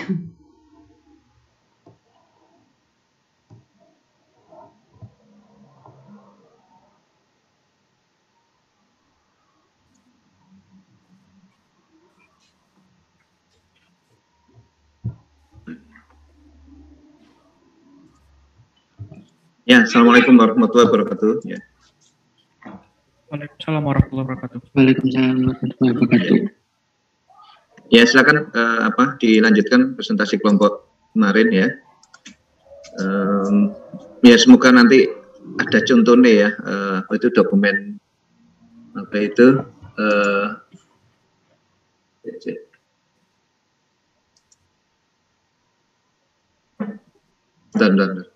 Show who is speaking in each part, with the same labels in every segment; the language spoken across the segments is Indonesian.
Speaker 1: Ya, assalamualaikum warahmatullahi wabarakatuh. Ya.
Speaker 2: Waalaikumsalam warahmatullahi wabarakatuh.
Speaker 3: Waalaikumsalam warahmatullahi wabarakatuh.
Speaker 1: Ya, silakan dilanjutkan presentasi kelompok kemarin ya. Ya, semoga nanti ada contohnya ya. Itu dokumen apa itu? Bentar.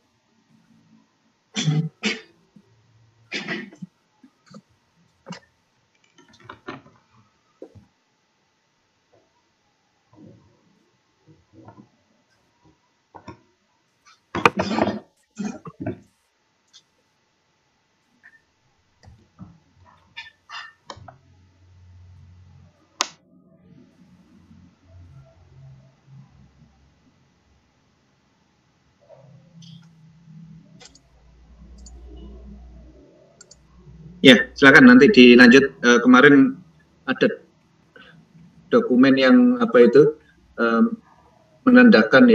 Speaker 1: Ya, silakan nanti dilanjut. Kemarin ada dokumen yang apa itu menandakan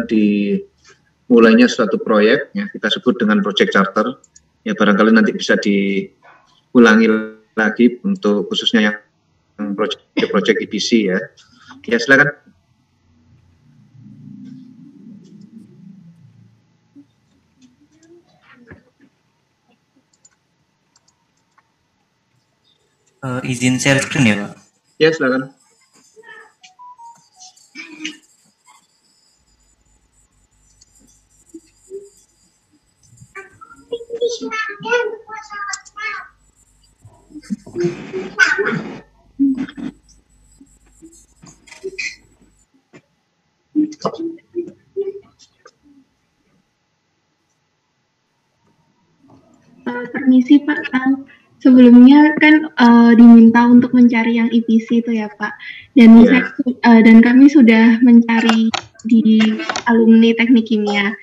Speaker 1: di mulainya suatu proyek, ya kita sebut dengan project charter. Ya barangkali nanti bisa diulangi lagi untuk khususnya yang project EPC ya. Ya silakan.
Speaker 4: Izin share screen ya Pak?
Speaker 1: Ya silakan.
Speaker 5: Permisi Pak, sebelumnya kan diminta untuk mencari yang EPC itu ya Pak, dan dan kami sudah mencari di alumni teknik kimia.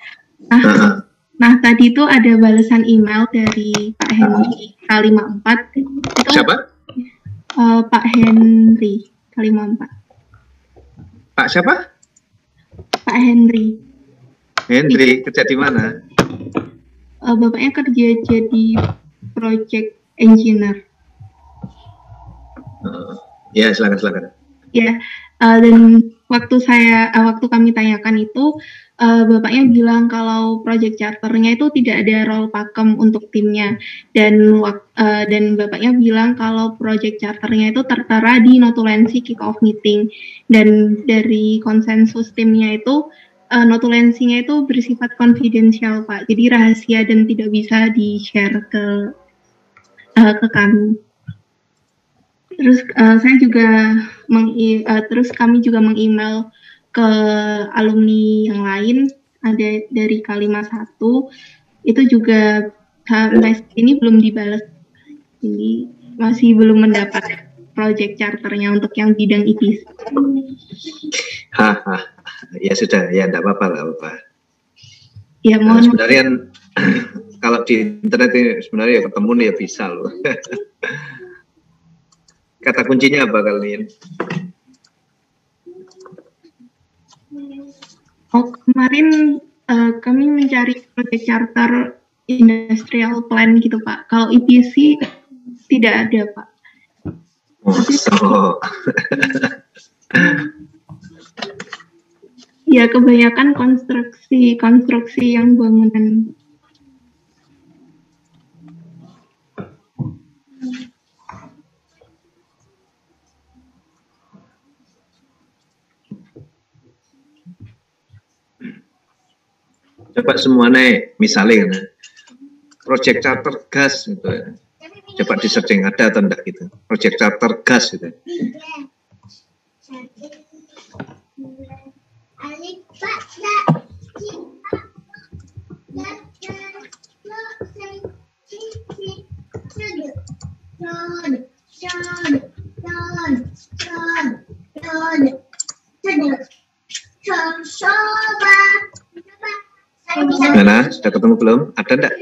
Speaker 5: Nah tadi itu ada balasan email dari Pak Henry K54.
Speaker 1: Siapa?
Speaker 5: Pak Henry K54.
Speaker 1: Pak siapa?
Speaker 5: Pak Henry.
Speaker 1: Henry kerja di mana?
Speaker 5: Bapaknya kerja jadi project engineer.
Speaker 1: Ya silakan.
Speaker 5: Ya, dan waktu kami tanyakan itu, bapaknya bilang kalau project charternya itu tidak ada role pakem untuk timnya, dan bapaknya bilang kalau project charternya itu tertera di notulensi kick-off meeting, dan dari konsensus timnya itu notulensinya itu bersifat konfidensial Pak, jadi rahasia dan tidak bisa di-share ke kami. Terus terus kami juga meng-email ke alumni yang lain, ada dari K51, itu juga sampai ini belum dibalas, jadi masih belum mendapat project charternya untuk yang bidang EPC.
Speaker 1: Ya sudah, ya enggak apa-apa.
Speaker 5: Ya mohon.
Speaker 1: Sebenarnya kalau di internet ini sebenarnya ya ketemu nih ya bisa loh. Kata kuncinya apa kalian?
Speaker 5: Kemarin kami mencari project charter industrial plan gitu Pak. Kalau EPC tidak ada Pak. Ya kebanyakan konstruksi yang bangunan.
Speaker 1: Coba semuanya misalnya project charter gas gitu ya. Coba di searching ada atau enggak gitu. Project charter gas gitu. Gimana? Sudah ketemu belum? Ada enggak?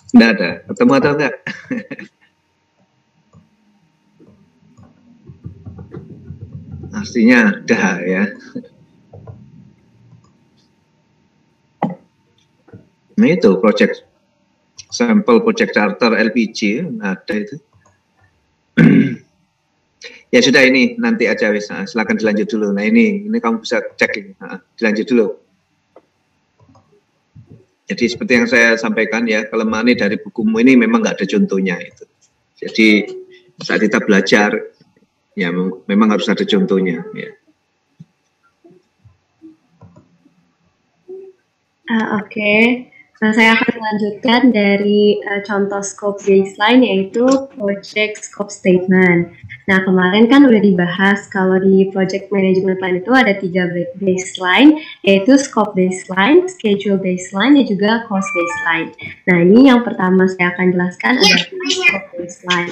Speaker 1: Enggak ada. Ketemu atau enggak? Pastinya ada ya. Nah itu sampel project charter LPG ada itu. Ya sudah, ini nanti aja wis. Nah, silakan dilanjut dulu. Nah ini kamu bisa cek ini. Nah, dilanjut dulu. Jadi seperti yang saya sampaikan ya, kelemahan dari bukumu ini memang nggak ada contohnya itu. Jadi saat kita belajar ya memang harus ada contohnya ya.
Speaker 2: Oke. Nah, saya akan melanjutkan dari contoh scope baseline, yaitu project scope statement. Nah, kemarin kan udah dibahas kalau di project management plan itu ada 3 baseline, yaitu scope baseline, schedule baseline, dan juga cost baseline. Nah, ini yang pertama saya akan jelaskan adalah scope baseline.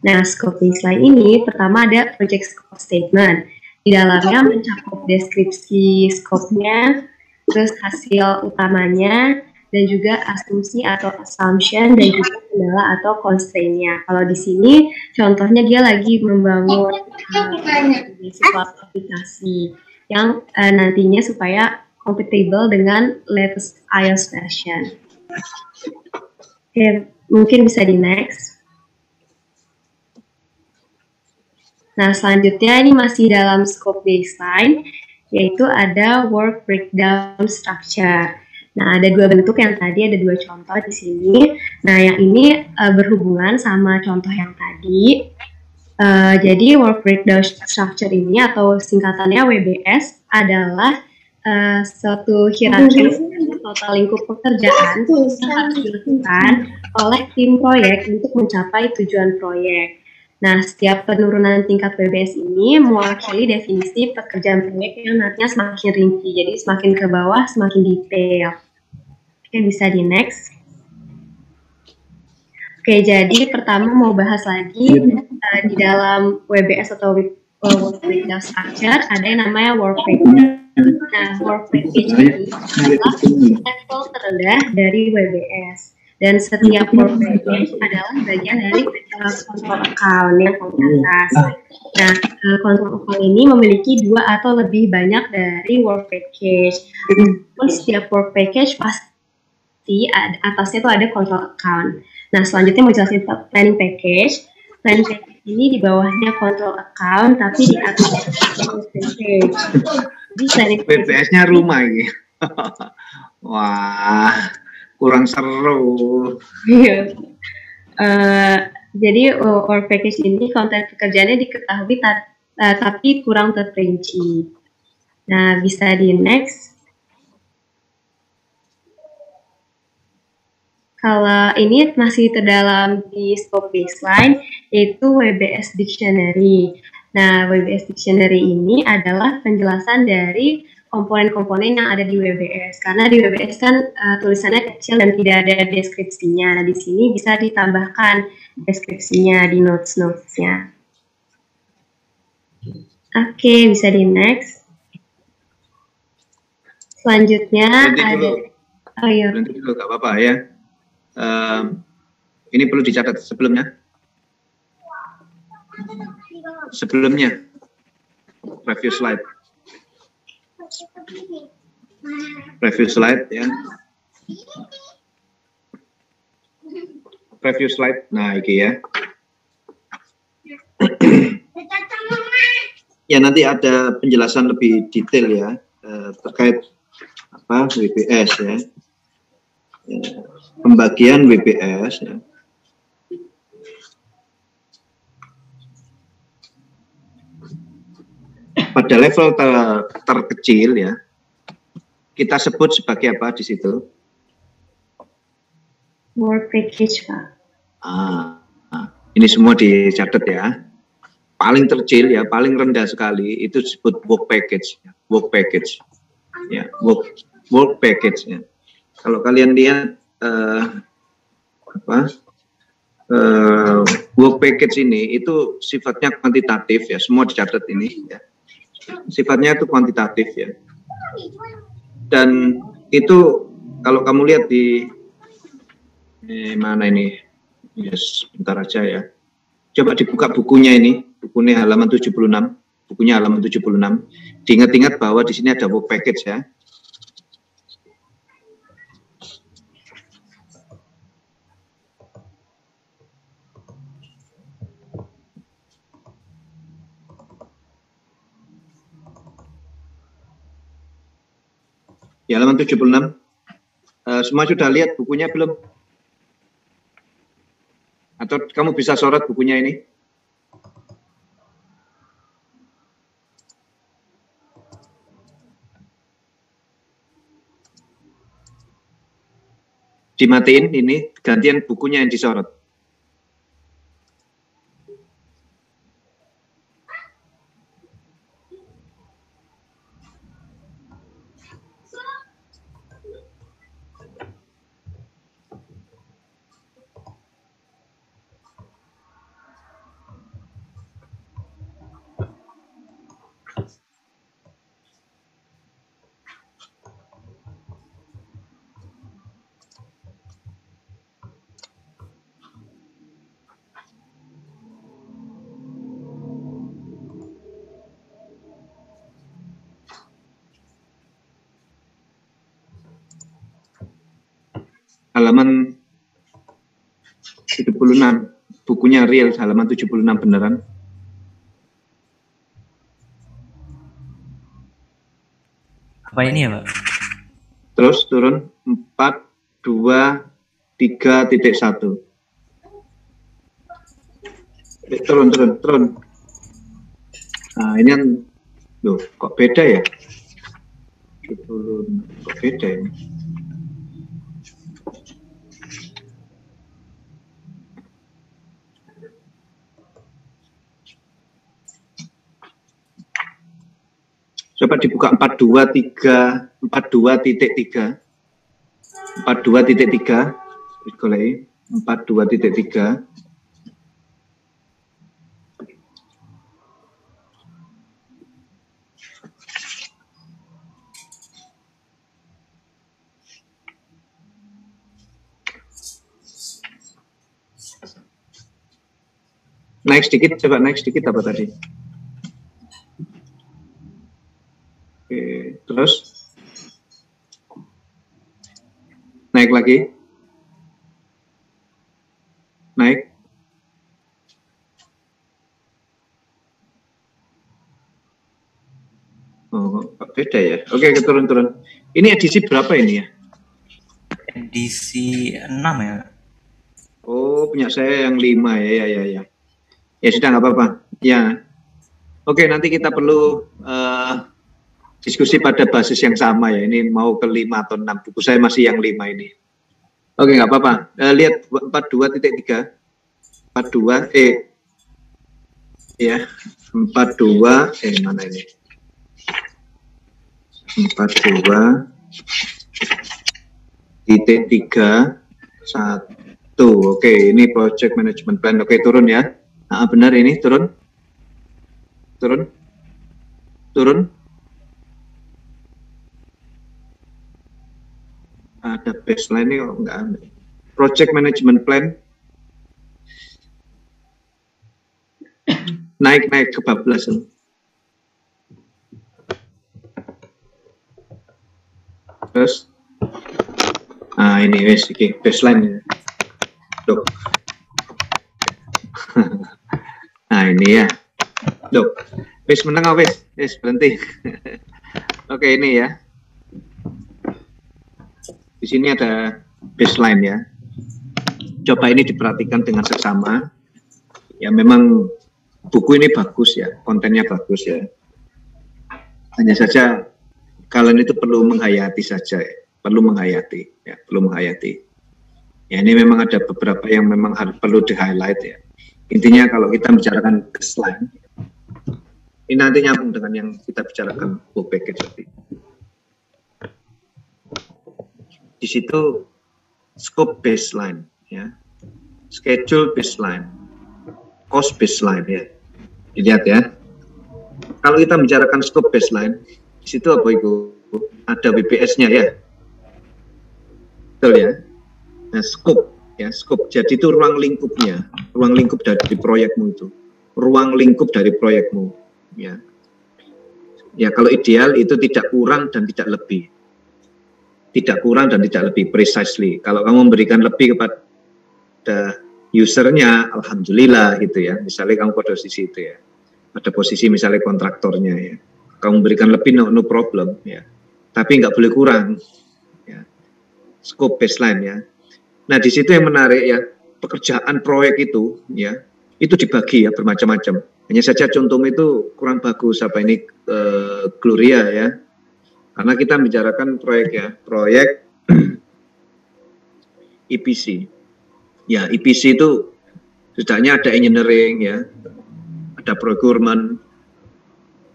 Speaker 2: Nah, scope baseline ini pertama ada project scope statement. Di dalamnya mencakup deskripsi scope-nya, terus hasil utamanya, dan juga asumsi atau assumption, dan juga kendala atau constraint-nya. Kalau di sini contohnya dia lagi membangun suatu aplikasi yang nantinya supaya compatible dengan latest iOS version. Oke, mungkin bisa di next. Nah, selanjutnya ini masih dalam scope baseline, yaitu ada work breakdown structure. Nah, ada 2 bentuk yang tadi, ada 2 contoh di sini. Nah, yang ini berhubungan sama contoh yang tadi. Jadi, work breakdown structure ini atau singkatannya WBS adalah suatu hierarki total lingkup pekerjaan yang harus dilakukan oleh tim proyek untuk mencapai tujuan proyek. Nah, setiap penurunan tingkat WBS ini mewakili definisi pekerjaan proyek yang nantinya semakin rinci. Jadi, semakin ke bawah, semakin detail. Oke, bisa di next. Oke, jadi pertama mau bahas lagi di dalam WBS atau work breakdown structure ada yang namanya work package. Nah, work package ini adalah level terendah dari WBS. Dan setiap work package adalah bagian dari control account yang paling atas. Nah, control account ini memiliki 2 atau lebih banyak dari work package. Setiap work package pasti atasnya itu ada control account. Nah, selanjutnya mau jelasin planning package. Planning package ini di bawahnya control account, tapi di atasnya work package. Jadi
Speaker 1: PPS-nya rumah ini. Wah, kurang seru.
Speaker 2: Iya. Jadi work package ini konten pekerjaannya diketahui tapi kurang terperinci. Nah, bisa di next. Kalau ini masih terdalam di scope baseline, yaitu WBS Dictionary. Nah, WBS Dictionary ini adalah penjelasan dari komponen-komponen yang ada di WBS. Karena di WBS kan tulisannya kecil dan tidak ada deskripsinya. Nah, di sini bisa ditambahkan deskripsinya di notes-notesnya. Oke, bisa di next. Selanjutnya ada... Oh iya.
Speaker 1: Berhenti dulu, nggak apa-apa ya. Ini perlu dicatat sebelumnya. Preview slide ya. Preview slide. Nah, ini ya. Ya, nanti ada penjelasan lebih detail ya terkait apa WBS ya. Pembagian WBS ya. Pada level terkecil ya, kita sebut sebagai apa di situ?
Speaker 2: Work package, Pak.
Speaker 1: Ini semua dicatat ya. Paling terkecil ya, paling rendah sekali itu disebut work package. Work package. Ya, work package ya. Kalau kalian lihat work package ini itu sifatnya kuantitatif ya, semua dicatat ini ya. Sifatnya itu kuantitatif ya. Dan itu kalau kamu lihat di mana ini? Yes, sebentar aja ya. Coba dibuka bukunya ini, bukunya halaman 76, bukunya halaman 76. Diingat-ingat bahwa di sini ada work package ya. Di halaman 76, semua sudah lihat bukunya belum? Atau kamu bisa sorot bukunya ini? Dimatiin ini, gantian bukunya yang disorot. Halaman 76, bukunya real, halaman 76 beneran.
Speaker 4: Apa ini ya, Pak?
Speaker 1: Terus turun 4, 2, 3.1. Turun. Nah, ini kan, loh, kok beda ya? Kok beda ini? Coba dibuka 42.3, 42.3, 42.3. Naik sedikit, coba naik sedikit apa tadi? Oke, terus naik lagi, naik. Oh, beda ya. Oke, turun. Ini edisi berapa ini ya?
Speaker 4: Edisi 6 ya.
Speaker 1: Oh, punya saya yang 5 ya. Ya sudah, nggak apa-apa. Ya. Oke, nanti kita perlu diskusi pada basis yang sama ya. Ini mau ke 5 atau 6. Buku saya masih yang 5 ini. Oke, nggak apa-apa. Lihat 42.3. 42 ya. 42 mana ini? 42.3.1. Oke, ini project management plan. Oke, turun ya. Nah, benar ini turun. Ada baseline ini kok enggak ada. Project management plan. Naik kebablasan. Terus, nah ini wes, baseline. Loh. Nah ini ya. Loh, wis meneng wis berhenti. Oke, ini ya. Di sini ada baseline ya. Coba ini diperhatikan dengan seksama. Ya memang buku ini bagus ya, kontennya bagus ya. Hanya saja kalian itu perlu menghayati saja ya. Perlu menghayati ya, perlu menghayati. Ya ini memang ada beberapa yang memang perlu di-highlight ya. Intinya kalau kita bicarakan baseline, ini nanti nyambung dengan yang kita bicarakan work package tadi. Di situ scope baseline, ya, schedule baseline, cost baseline ya. Dilihat ya. Kalau kita bicarakan scope baseline, di situ apa itu? Ada WBS-nya ya. Betul ya. Nah, scope ya, scope. Jadi itu ruang lingkupnya, ruang lingkup dari proyekmu itu. Ruang lingkup dari proyekmu ya. Ya kalau ideal itu tidak kurang dan tidak lebih. Tidak kurang dan tidak lebih, precisely. Kalau kamu memberikan lebih kepada usernya, alhamdulillah gitu ya. Misalnya kamu pada posisi itu ya, pada posisi misalnya kontraktornya ya, kamu memberikan lebih, no problem ya. Tapi nggak boleh kurang. Ya. Scope baseline ya. Nah di situ yang menarik ya, pekerjaan proyek itu ya, itu dibagi ya bermacam-macam. Hanya saja contohnya itu kurang bagus apa ini Gloria ya. Karena kita bicarakan proyek ya, proyek EPC. Ya, EPC itu setidaknya ada engineering ya, ada procurement,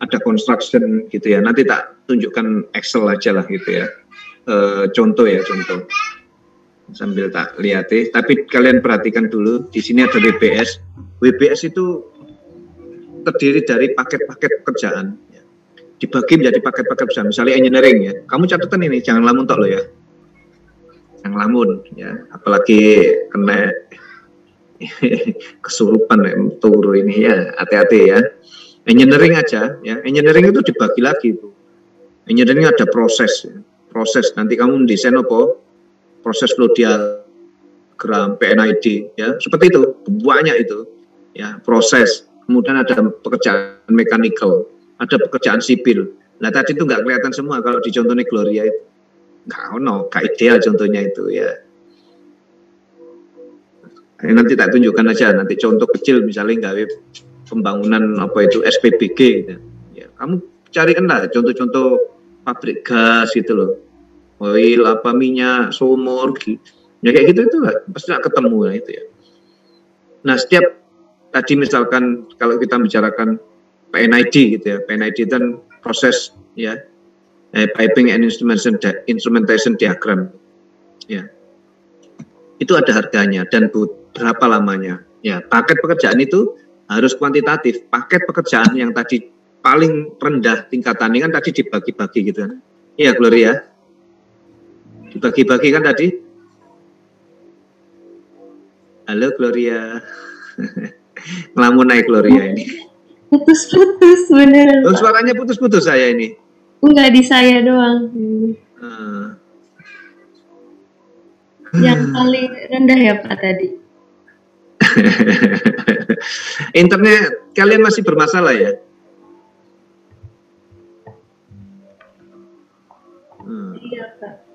Speaker 1: ada construction gitu ya. Nanti tak tunjukkan Excel aja lah gitu ya. Contoh ya, contoh. Sambil tak lihat tapi kalian perhatikan dulu, di sini ada WBS. WBS itu terdiri dari paket-paket pekerjaan. Dibagi menjadi paket-paket besar, misalnya engineering ya. Kamu catatan ini, jangan lamun tok lo ya. Jangan lamun ya, apalagi kena kesurupan ya, turu ini ya, hati-hati ya. Engineering aja ya, engineering itu dibagi lagi itu. Engineering ada proses ya. Proses, nanti kamu desain apa? Proses flow diagram, PNID ya, seperti itu, banyak itu. Ya, proses. Kemudian ada pekerjaan mechanical, ada pekerjaan sipil. Nah tadi itu nggak kelihatan semua kalau di contohnya Gloria itu. Nggak ideal contohnya itu ya. Nanti tak tunjukkan aja, nanti contoh kecil misalnya nggak pembangunan apa itu SPBG gitu. Ya, kamu carikanlah contoh-contoh pabrik gas gitu loh. Oil apa minyak, sumur gitu. Ya kayak gitu itu lah, pasti nggak ketemu lah itu ya. Nah setiap tadi misalkan kalau kita bicarakan PNID gitu ya, PNID dan proses ya, piping and instrumentation diagram ya, itu ada harganya dan berapa lamanya ya. Paket pekerjaan itu harus kuantitatif. Paket pekerjaan yang tadi paling rendah tingkatannya kan tadi dibagi-bagi gitu kan. Iya Gloria, dibagi-bagi kan tadi. Halo Gloria. Ngelamun naik Gloria ini.
Speaker 2: Putus-putus bener.
Speaker 1: Oh, suaranya putus-putus saya ini.
Speaker 2: Enggak di saya doang. Yang paling rendah ya Pak tadi.
Speaker 1: Internet kalian masih bermasalah ya?
Speaker 2: Iya Pak.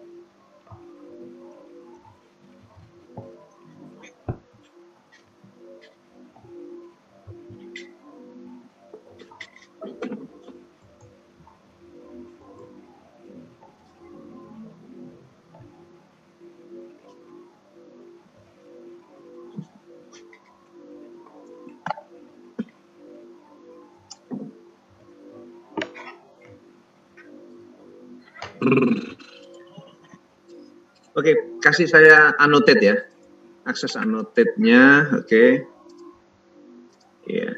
Speaker 1: Oke, kasih saya annotate ya. Akses annotate-nya, oke. Ya.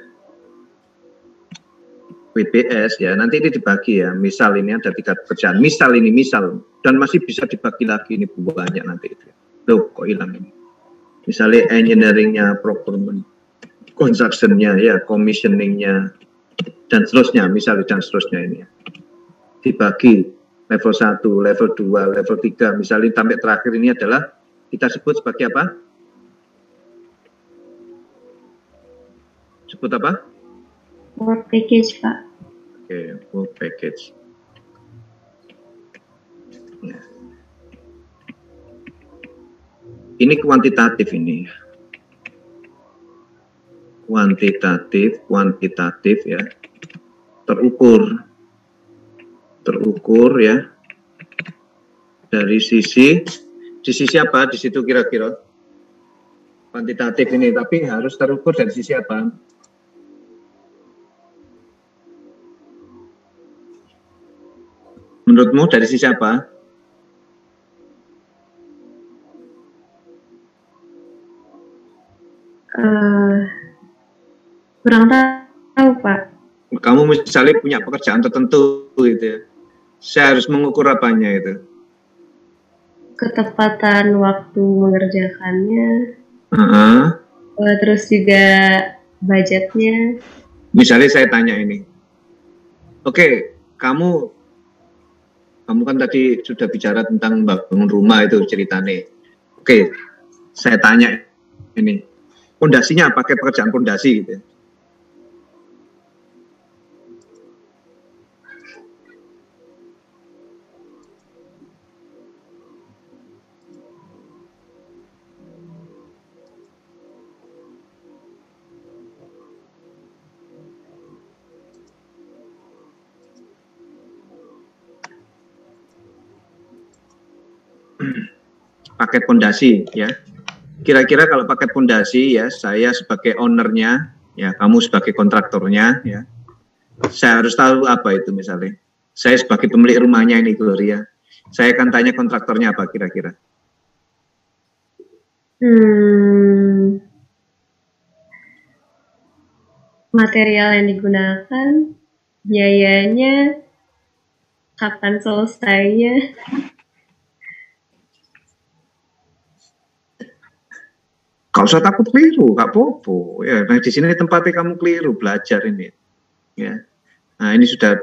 Speaker 1: WBS ya, nanti ini dibagi ya. Misal ini ada 3 pekerjaan. Misal ini, misal. Dan masih bisa dibagi lagi, ini banyak nanti itu. Loh, kok hilang ini? Misalnya engineering-nya, procurement, construction-nya, ya, commissioning-nya, dan seterusnya, misalnya dan seterusnya ini ya. Dibagi level 1, level 2, level 3, misalnya sampai terakhir ini adalah kita sebut sebagai apa? Sebut apa?
Speaker 2: Work package, Pak.
Speaker 1: Oke, work package. Ya. Ini kuantitatif ini. Kuantitatif ya. Terukur ya. Dari sisi apa di situ kira-kira? Kuantitatif ini, tapi harus terukur dari sisi apa? Menurutmu dari sisi apa?
Speaker 2: Kurang tahu, Pak.
Speaker 1: Kamu misalnya punya pekerjaan tertentu gitu ya. Saya harus mengukur apanya itu?
Speaker 2: Ketepatan waktu mengerjakannya. Terus juga budgetnya.
Speaker 1: Misalnya saya tanya ini. Oke, kamu kan tadi sudah bicara tentang bangun rumah itu ceritanya. Oke, saya tanya ini. Pondasinya pakai pekerjaan pondasi gitu ya. Paket pondasi ya. Kira-kira kalau paket pondasi ya, saya sebagai ownernya ya, kamu sebagai kontraktornya ya. Saya harus tahu apa itu misalnya. Saya sebagai pemilik rumahnya ini Gloria. Saya akan tanya kontraktornya apa kira-kira.
Speaker 2: Material yang digunakan, biayanya, kapan selesainya.
Speaker 1: Kau usah takut keliru, Kak Popo. Ya, nah di sini tempatnya kamu keliru belajar ini. Ya. Nah, ini sudah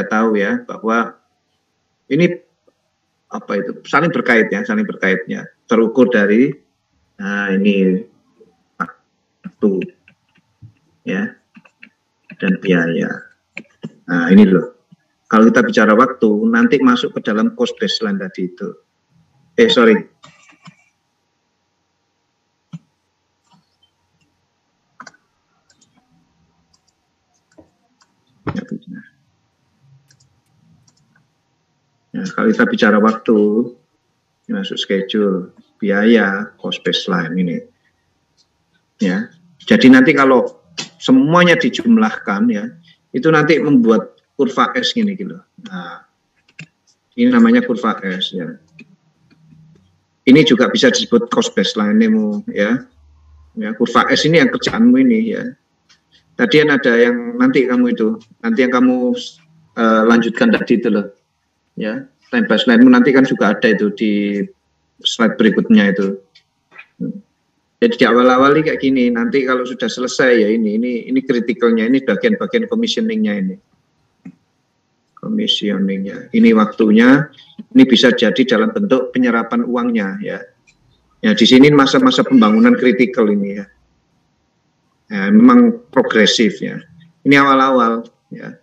Speaker 1: tahu ya bahwa ini apa itu saling berkait ya, saling berkaitnya. Terukur dari ini waktu ya dan biaya. Nah, ini loh. Kalau kita bicara waktu, nanti masuk ke dalam cost baseline tadi itu. Sorry. Nah, kalau kita bicara waktu, ini masuk schedule, biaya, cost baseline ini. Ya, jadi nanti kalau semuanya dijumlahkan ya, itu nanti membuat kurva S gini gitu. Nah, ini namanya kurva S ya. Ini juga bisa disebut cost baseline-mu ya. Ya, kurva S ini yang kerjaanmu ini ya. Tadi ada yang nanti kamu itu, nanti yang kamu lanjutkan tadi itu loh. Ya, time baseline-mu nanti kan juga ada itu di slide berikutnya itu. Jadi di awal-awal ini kayak gini, nanti kalau sudah selesai ya ini kritikalnya, ini bagian-bagian commissioning-nya ini. Commissioning-nya. Ini waktunya, ini bisa jadi dalam bentuk penyerapan uangnya ya. Ya di sini masa-masa pembangunan kritikal ini ya. Ya, memang progresif ya. Ini awal-awal ya.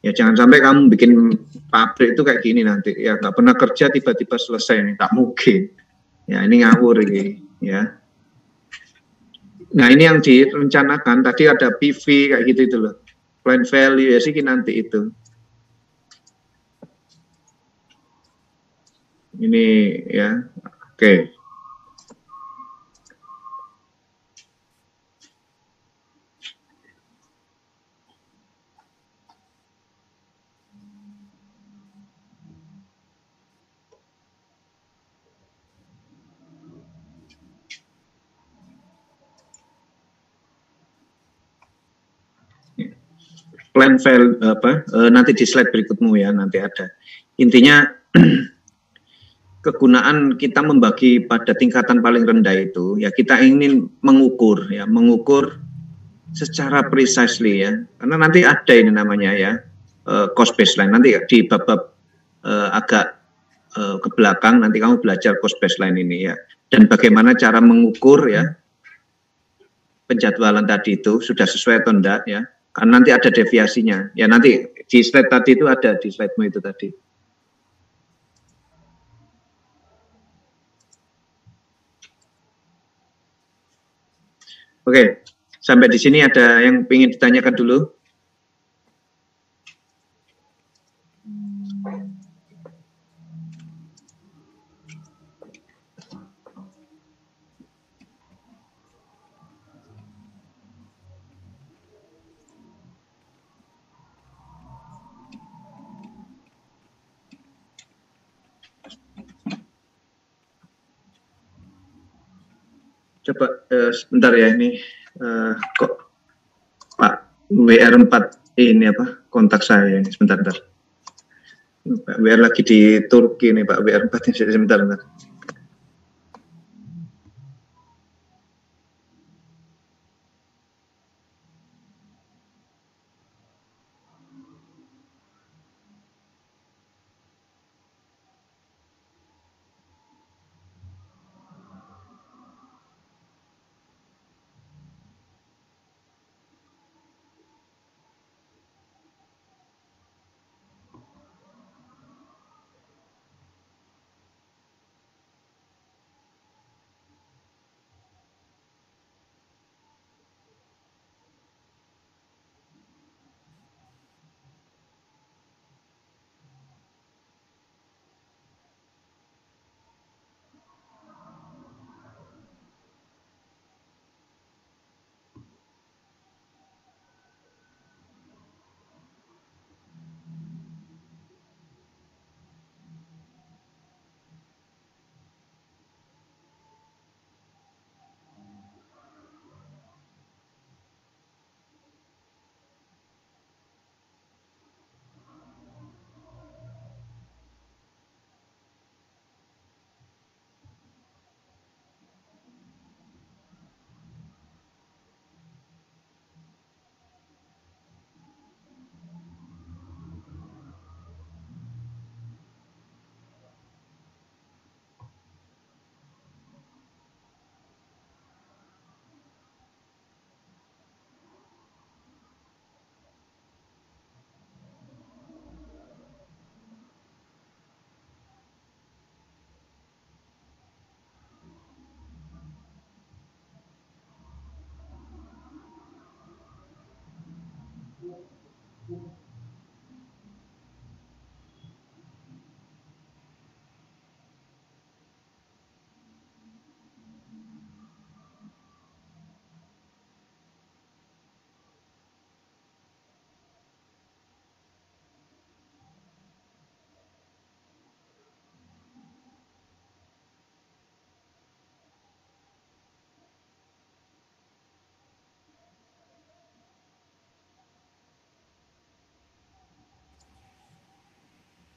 Speaker 1: Ya jangan sampai kamu bikin pabrik itu kayak gini nanti ya, nggak pernah kerja tiba-tiba selesai, nggak mungkin. Ya ini ngawur ini ya. Nah ini yang direncanakan tadi ada PV kayak gitu itu loh, plan value ya sih nanti itu. Ini ya, oke. Plan value nanti di slide berikutmu ya, nanti ada. Intinya kegunaan kita membagi pada tingkatan paling rendah itu ya, kita ingin mengukur ya, mengukur secara precisely ya, karena nanti ada ini namanya ya cost baseline, nanti di bab-bab agak ke belakang nanti kamu belajar cost baseline ini ya, dan bagaimana cara mengukur ya penjadwalan tadi itu sudah sesuai atau enggak ya. Karena nanti ada deviasinya. Ya nanti di slide tadi itu ada di slide-mu itu tadi. Oke, sampai di sini ada yang ingin ditanyakan dulu? Coba sebentar ya, ini kok Pak WR4 ini apa kontak saya ini, sebentar. Pak WR lagi di Turki nih, Pak WR4 ini, sebentar.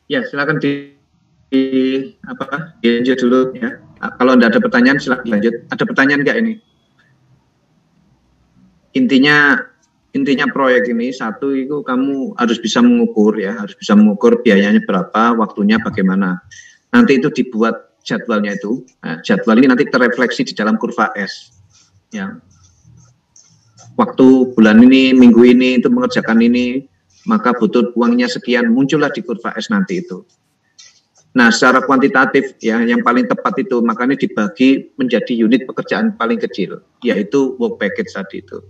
Speaker 1: Ya, silakan dilanjut dulu ya. Kalau tidak ada pertanyaan, silakan lanjut. Ada pertanyaan nggak ini? Intinya proyek ini satu itu kamu harus bisa mengukur ya, harus bisa mengukur biayanya berapa, waktunya bagaimana. Nanti itu dibuat jadwalnya itu. Nah, jadwal ini nanti terrefleksi di dalam kurva S. Ya. Waktu bulan ini, minggu ini itu mengerjakan ini, maka butuh uangnya sekian, muncullah di kurva S nanti itu. Nah, secara kuantitatif ya, yang paling tepat itu makanya dibagi menjadi unit pekerjaan paling kecil, yaitu work package tadi itu.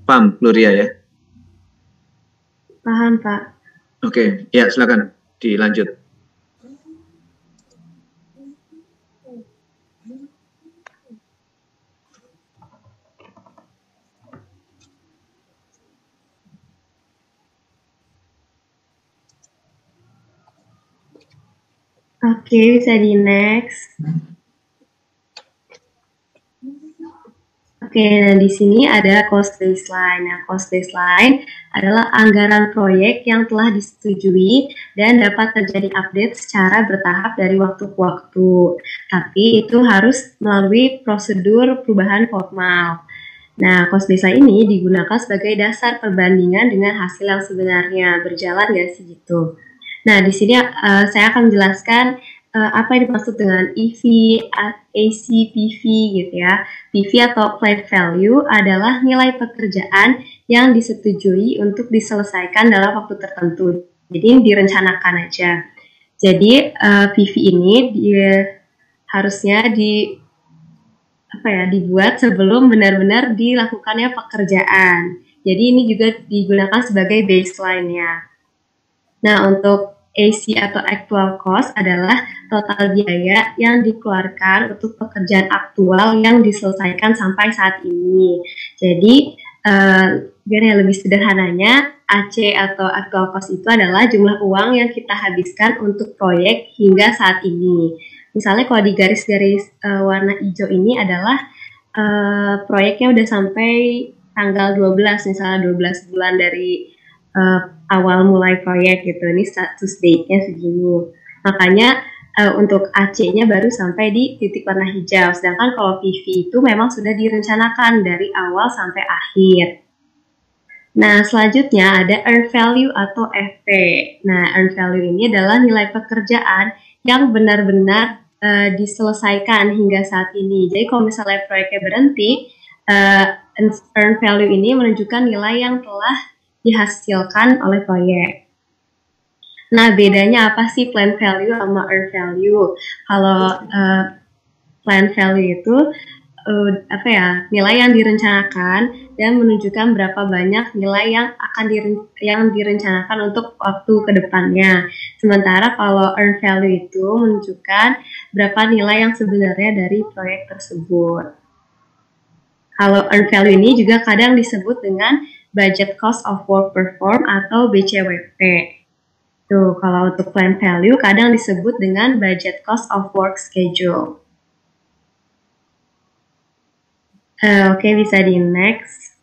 Speaker 1: Paham, Gloria ya?
Speaker 2: Paham, Pak.
Speaker 1: Oke, ya silakan dilanjut.
Speaker 2: Oke, bisa di next. Oke, nah di sini ada cost baseline. Nah, cost baseline adalah anggaran proyek yang telah disetujui dan dapat terjadi update secara bertahap dari waktu ke waktu. Tapi itu harus melalui prosedur perubahan formal. Nah, cost baseline ini digunakan sebagai dasar perbandingan dengan hasil yang sebenarnya berjalan nggak sih gitu. Nah, di sini saya akan menjelaskan apa yang dimaksud dengan EV, AC, PV gitu ya. PV atau planned value adalah nilai pekerjaan yang disetujui untuk diselesaikan dalam waktu tertentu. Jadi direncanakan aja. Jadi PV ini harusnya dibuat sebelum benar-benar dilakukannya pekerjaan. Jadi ini juga digunakan sebagai baseline-nya. Nah, untuk AC atau actual cost adalah total biaya yang dikeluarkan untuk pekerjaan aktual yang diselesaikan sampai saat ini. Jadi, biar yang lebih sederhananya, AC atau actual cost itu adalah jumlah uang yang kita habiskan untuk proyek hingga saat ini. Misalnya kalau di garis-garis warna hijau ini adalah proyeknya udah sampai tanggal 12, misalnya 12 bulan dari awal mulai proyek gitu, ini status date-nya segini. Makanya untuk AC-nya baru sampai di titik warna hijau, sedangkan kalau PV itu memang sudah direncanakan dari awal sampai akhir. Nah, selanjutnya ada earned value atau FP. Nah, earned value ini adalah nilai pekerjaan yang benar-benar diselesaikan hingga saat ini. Jadi kalau misalnya proyeknya berhenti, earned value ini menunjukkan nilai yang telah dihasilkan oleh proyek. Nah, bedanya apa sih planned value sama earned value? Kalau planned value itu nilai yang direncanakan dan menunjukkan berapa banyak nilai yang direncanakan untuk waktu kedepannya. Sementara kalau earned value itu menunjukkan berapa nilai yang sebenarnya dari proyek tersebut. Kalau earned value ini juga kadang disebut dengan budget cost of work performed atau BCWP. Tuh, kalau untuk planned value kadang disebut dengan budget cost of work schedule. Oke, bisa di next.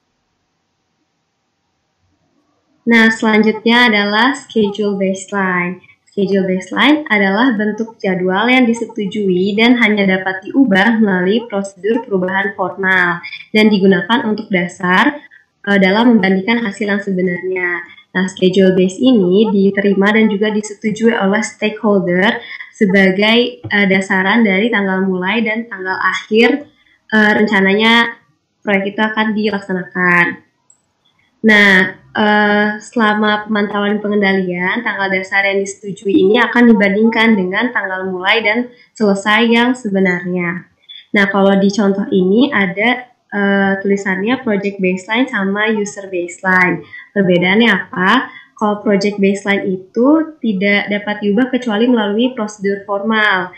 Speaker 2: Nah, selanjutnya adalah schedule baseline. Schedule baseline adalah bentuk jadwal yang disetujui dan hanya dapat diubah melalui prosedur perubahan formal dan digunakan untuk dasar dalam membandingkan hasil yang sebenarnya. Nah, schedule base ini diterima dan juga disetujui oleh stakeholder sebagai dasaran dari tanggal mulai dan tanggal akhir rencananya proyek itu akan dilaksanakan. Nah, selama pemantauan pengendalian, tanggal dasar yang disetujui ini akan dibandingkan dengan tanggal mulai dan selesai yang sebenarnya. Nah, kalau di contoh ini ada tulisannya project baseline sama user baseline. Perbedaannya apa? Kalau project baseline itu tidak dapat diubah kecuali melalui prosedur formal.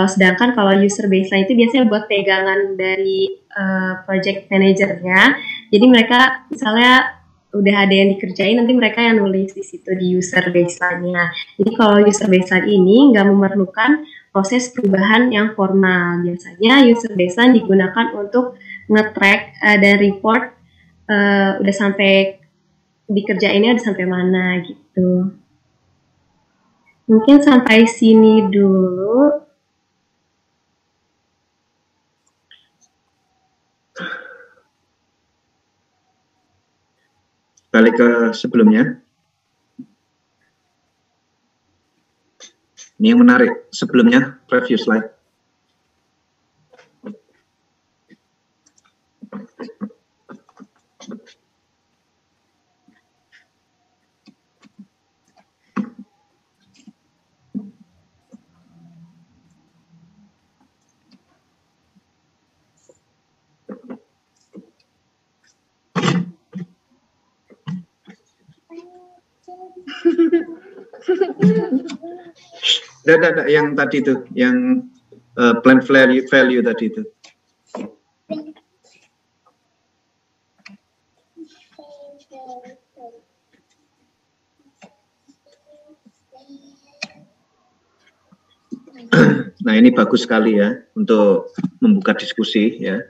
Speaker 2: Sedangkan kalau user baseline itu biasanya buat pegangan dari project manajernya. Jadi mereka misalnya udah ada yang dikerjain, nanti mereka yang nulis di situ di user baseline-nya. Jadi kalau user baseline ini nggak memerlukan proses perubahan yang formal. Biasanya user baseline digunakan untuk nge-track dan report udah sampai dikerjainnya udah sampai mana gitu. Mungkin sampai sini dulu.
Speaker 1: Balik ke sebelumnya. Ini yang menarik. Sebelumnya, preview slide. Ada yang tadi itu, yang plan value tadi itu. Nah, ini bagus sekali ya untuk membuka diskusi ya.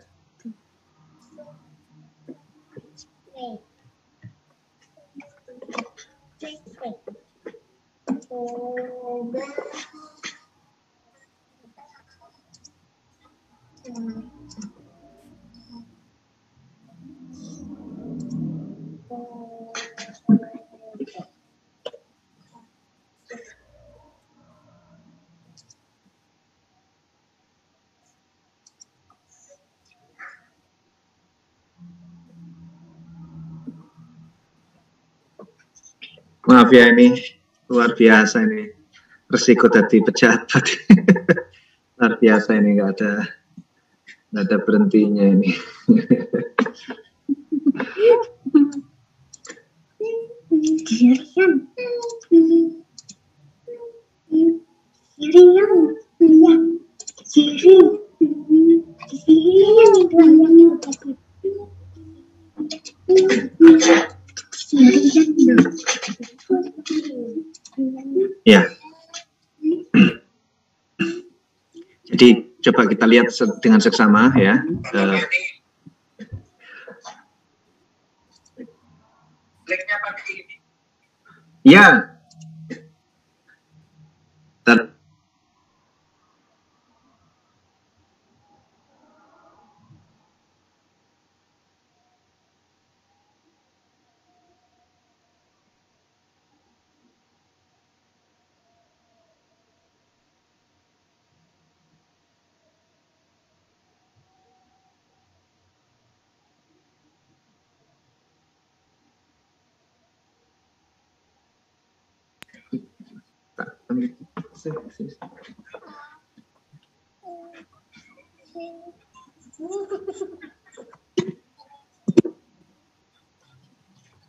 Speaker 1: Maaf ya, ini luar biasa ini. Resiko jadi pejabat. Luar biasa ini, nggak ada berhentinya ini. Ya. Jadi coba kita lihat dengan seksama ya. Ya.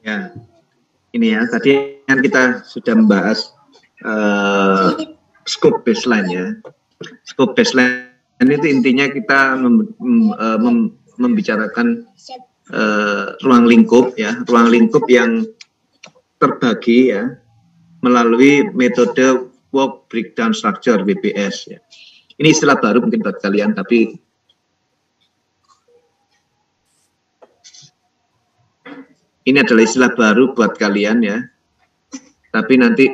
Speaker 1: Ya, ini ya, tadi kan kita sudah membahas scope baseline ya. Scope baseline itu intinya kita membicarakan ruang lingkup ya, ruang lingkup yang terbagi ya melalui metode work breakdown structure WBS ya. Ini istilah baru mungkin buat kalian, tapi ini adalah istilah baru buat kalian ya. Tapi nanti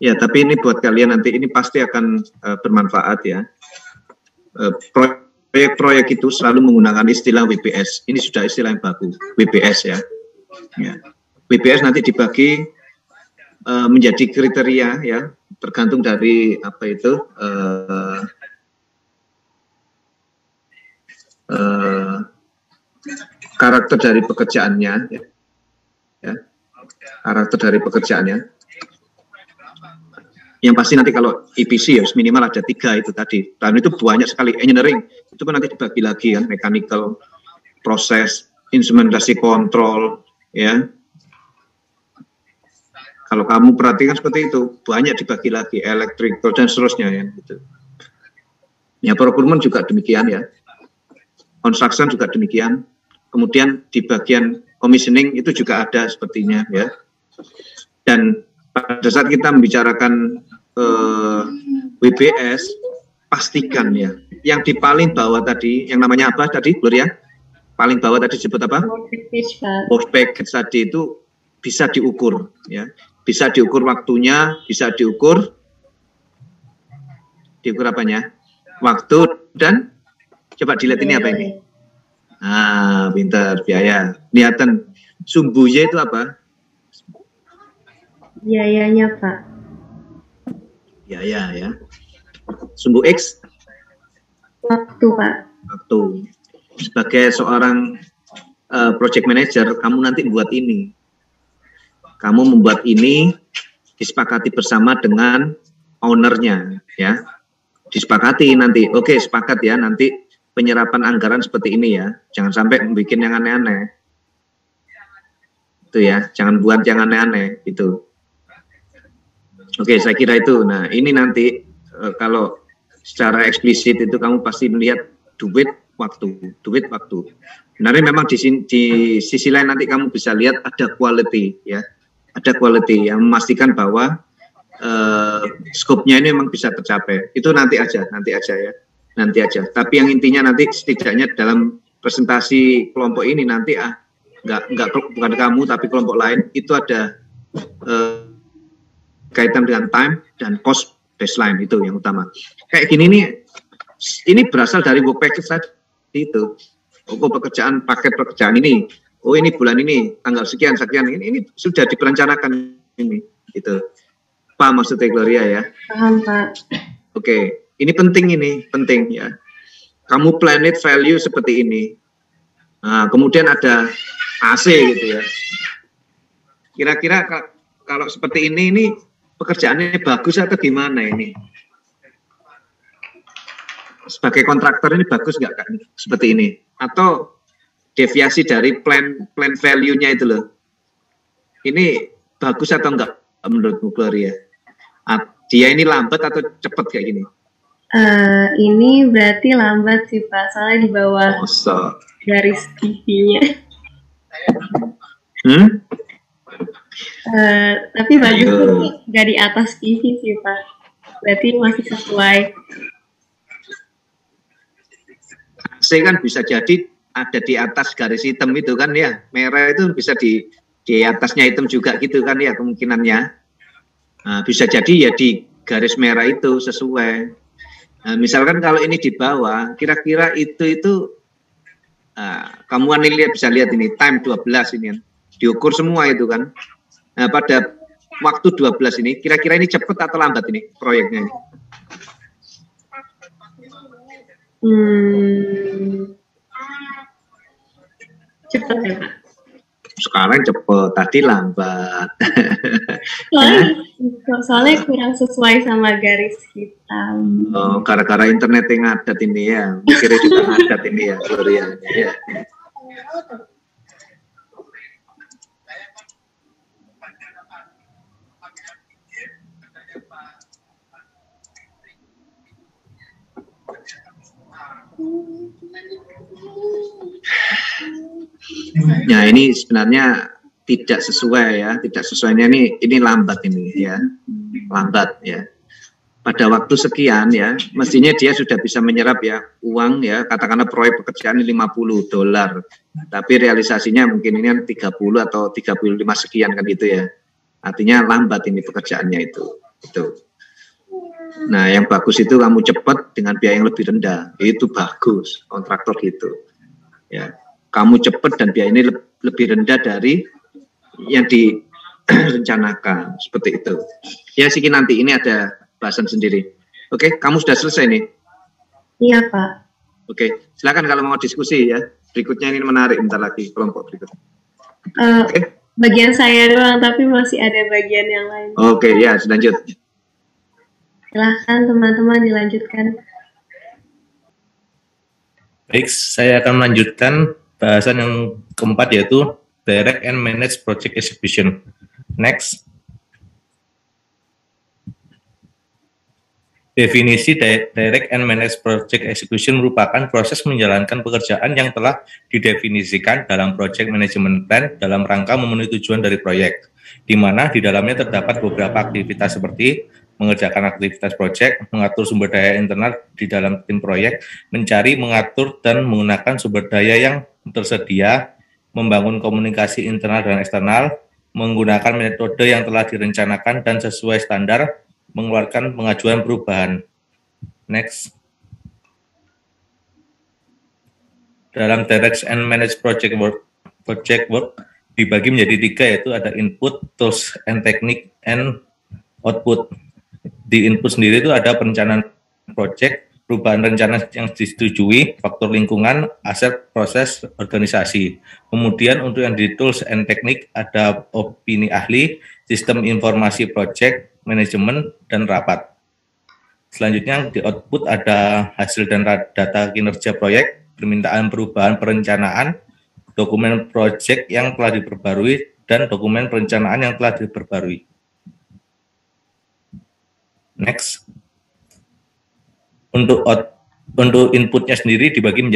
Speaker 1: ya, tapi ini buat kalian nanti ini pasti akan bermanfaat ya. Proyek-proyek itu selalu menggunakan istilah WBS. Ini sudah istilah yang baku, WBS ya. WBS nanti dibagi menjadi kriteria ya, tergantung dari apa itu karakter dari pekerjaannya ya. Karakter dari pekerjaannya. Yang pasti nanti kalau EPC ya minimal ada 3 itu tadi. Dan itu banyak sekali. Engineering itu kan nanti dibagi lagi kan, mechanical, proses, instrumentasi kontrol ya. Kalau kamu perhatikan seperti itu, banyak dibagi lagi, electrical dan seterusnya ya gitu. Ya, procurement juga demikian ya. Construction juga demikian. Kemudian di bagian commissioning itu juga ada sepertinya ya. Dan pada saat kita membicarakan WBS, pastikan ya, yang di paling bawah tadi, yang namanya apa tadi, Gloria? Paling bawah tadi disebut apa? Work package tadi itu bisa diukur ya. Bisa diukur waktunya, bisa diukur apanya? Waktu dan coba dilihat ini apa ini? Ah, pintar, biaya. Lihatan sumbunya itu apa?
Speaker 2: Biayanya, Pak.
Speaker 1: Biaya ya. Sumbu X?
Speaker 2: Waktu, Pak.
Speaker 1: Waktu. Sebagai seorang project manager, kamu nanti membuat ini. Kamu membuat ini disepakati bersama dengan ownernya ya. Disepakati nanti, oke sepakat ya, nanti penyerapan anggaran seperti ini ya. Jangan sampai bikin yang aneh-aneh. Itu ya, jangan buat yang aneh-aneh itu. Oke, saya kira itu. Nah, ini nanti kalau secara eksplisit itu kamu pasti melihat duit waktu. Sebenarnya memang di sisi lain nanti kamu bisa lihat ada quality ya. Ada quality yang memastikan bahwa skopnya ini memang bisa tercapai. Itu nanti aja ya. Nanti aja. Tapi yang intinya nanti setidaknya dalam presentasi kelompok ini nanti bukan kamu tapi kelompok lain itu ada kaitan dengan time dan cost baseline, itu yang utama. Kayak gini nih, ini berasal dari work package tadi itu. Paket pekerjaan ini. Oh, ini bulan ini tanggal sekian ini sudah diperencanakan ini gitu. Paham maksudnya Gloria ya?
Speaker 2: Paham, Pak.
Speaker 1: Oke, ini penting ya. kamu planet value seperti ini. Nah, kemudian ada AC gitu ya. Kira-kira kalau seperti ini pekerjaannya bagus atau gimana ini? Sebagai kontraktor ini bagus nggak kan seperti ini? Atau deviasi dari plan value-nya itu loh? Ini bagus atau enggak menurut Bu Gloria? Dia ini lambat atau cepat kayak gini?
Speaker 2: Ini berarti lambat sih Pak, soalnya di bawah garis PV-nya. Tapi bagus nggak di atas PV sih Pak, berarti masih sesuai.
Speaker 1: C kan bisa jadi ada di atas garis hitam itu kan ya, merah itu bisa di atasnya hitam juga gitu kan ya kemungkinannya. Nah, bisa jadi ya di garis merah itu sesuai. Nah, misalkan kalau ini di bawah, kira-kira itu kamu kan bisa lihat ini time 12 ini kan, diukur semua itu kan. Nah, pada waktu 12 ini, kira-kira ini cepat atau lambat ini proyeknya?
Speaker 2: Cepat ya Pak.
Speaker 1: Sekarang cepet, tadi lambat.
Speaker 2: Soalnya kurang sesuai sama garis hitam.
Speaker 1: Oh, gara-gara internet yang ngadat ini ya. Mikirnya juga ngadat ini ya, Gloria. Ya. Nah, ini sebenarnya tidak sesuai ya, tidak sesuainya ini lambat ini ya, lambat ya. Pada waktu sekian ya, mestinya dia sudah bisa menyerap ya uang ya, katakanlah proyek pekerjaan $50, tapi realisasinya mungkin ini kan 30 atau 35 sekian kan gitu ya. Artinya lambat ini pekerjaannya itu. Nah, yang bagus itu kamu cepat dengan biaya yang lebih rendah, itu bagus kontraktor gitu. Ya, kamu cepat dan biaya ini lebih rendah dari yang direncanakan seperti itu. Ya, Siki nanti ini ada bahasan sendiri. Oke, kamu sudah selesai nih?
Speaker 2: Iya Pak.
Speaker 1: Oke, silakan kalau mau diskusi ya. Berikutnya ini menarik, bentar lagi kelompok berikut.
Speaker 2: Oke. Bagian saya doang, tapi masih ada bagian yang lain.
Speaker 1: Oke, ya, lanjut.
Speaker 2: Silahkan teman-teman dilanjutkan.
Speaker 6: Baik, saya akan melanjutkan bahasan yang keempat yaitu Direct and Manage Project Execution. Next. Definisi Direct and Manage Project Execution merupakan proses menjalankan pekerjaan yang telah didefinisikan dalam Project Management Plan dalam rangka memenuhi tujuan dari proyek, di mana di dalamnya terdapat beberapa aktivitas seperti mengerjakan aktivitas proyek, mengatur sumber daya internal di dalam tim proyek, mencari, mengatur, dan menggunakan sumber daya yang tersedia, membangun komunikasi internal dan eksternal, menggunakan metode yang telah direncanakan dan sesuai standar, mengeluarkan pengajuan perubahan. Next. Dalam Direct and Manage Project Work dibagi menjadi 3, yaitu ada input, tools, and technique, and output. Di input sendiri itu ada perencanaan project, perubahan rencana yang disetujui, faktor lingkungan, aset, proses, organisasi. Kemudian untuk yang di tools and technique ada opini ahli, sistem informasi project, manajemen, dan rapat. Selanjutnya di output ada hasil dan data kinerja proyek, permintaan perubahan perencanaan, dokumen project yang telah diperbarui, dan dokumen perencanaan yang telah diperbarui. Next. Untuk inputnya sendiri dibagi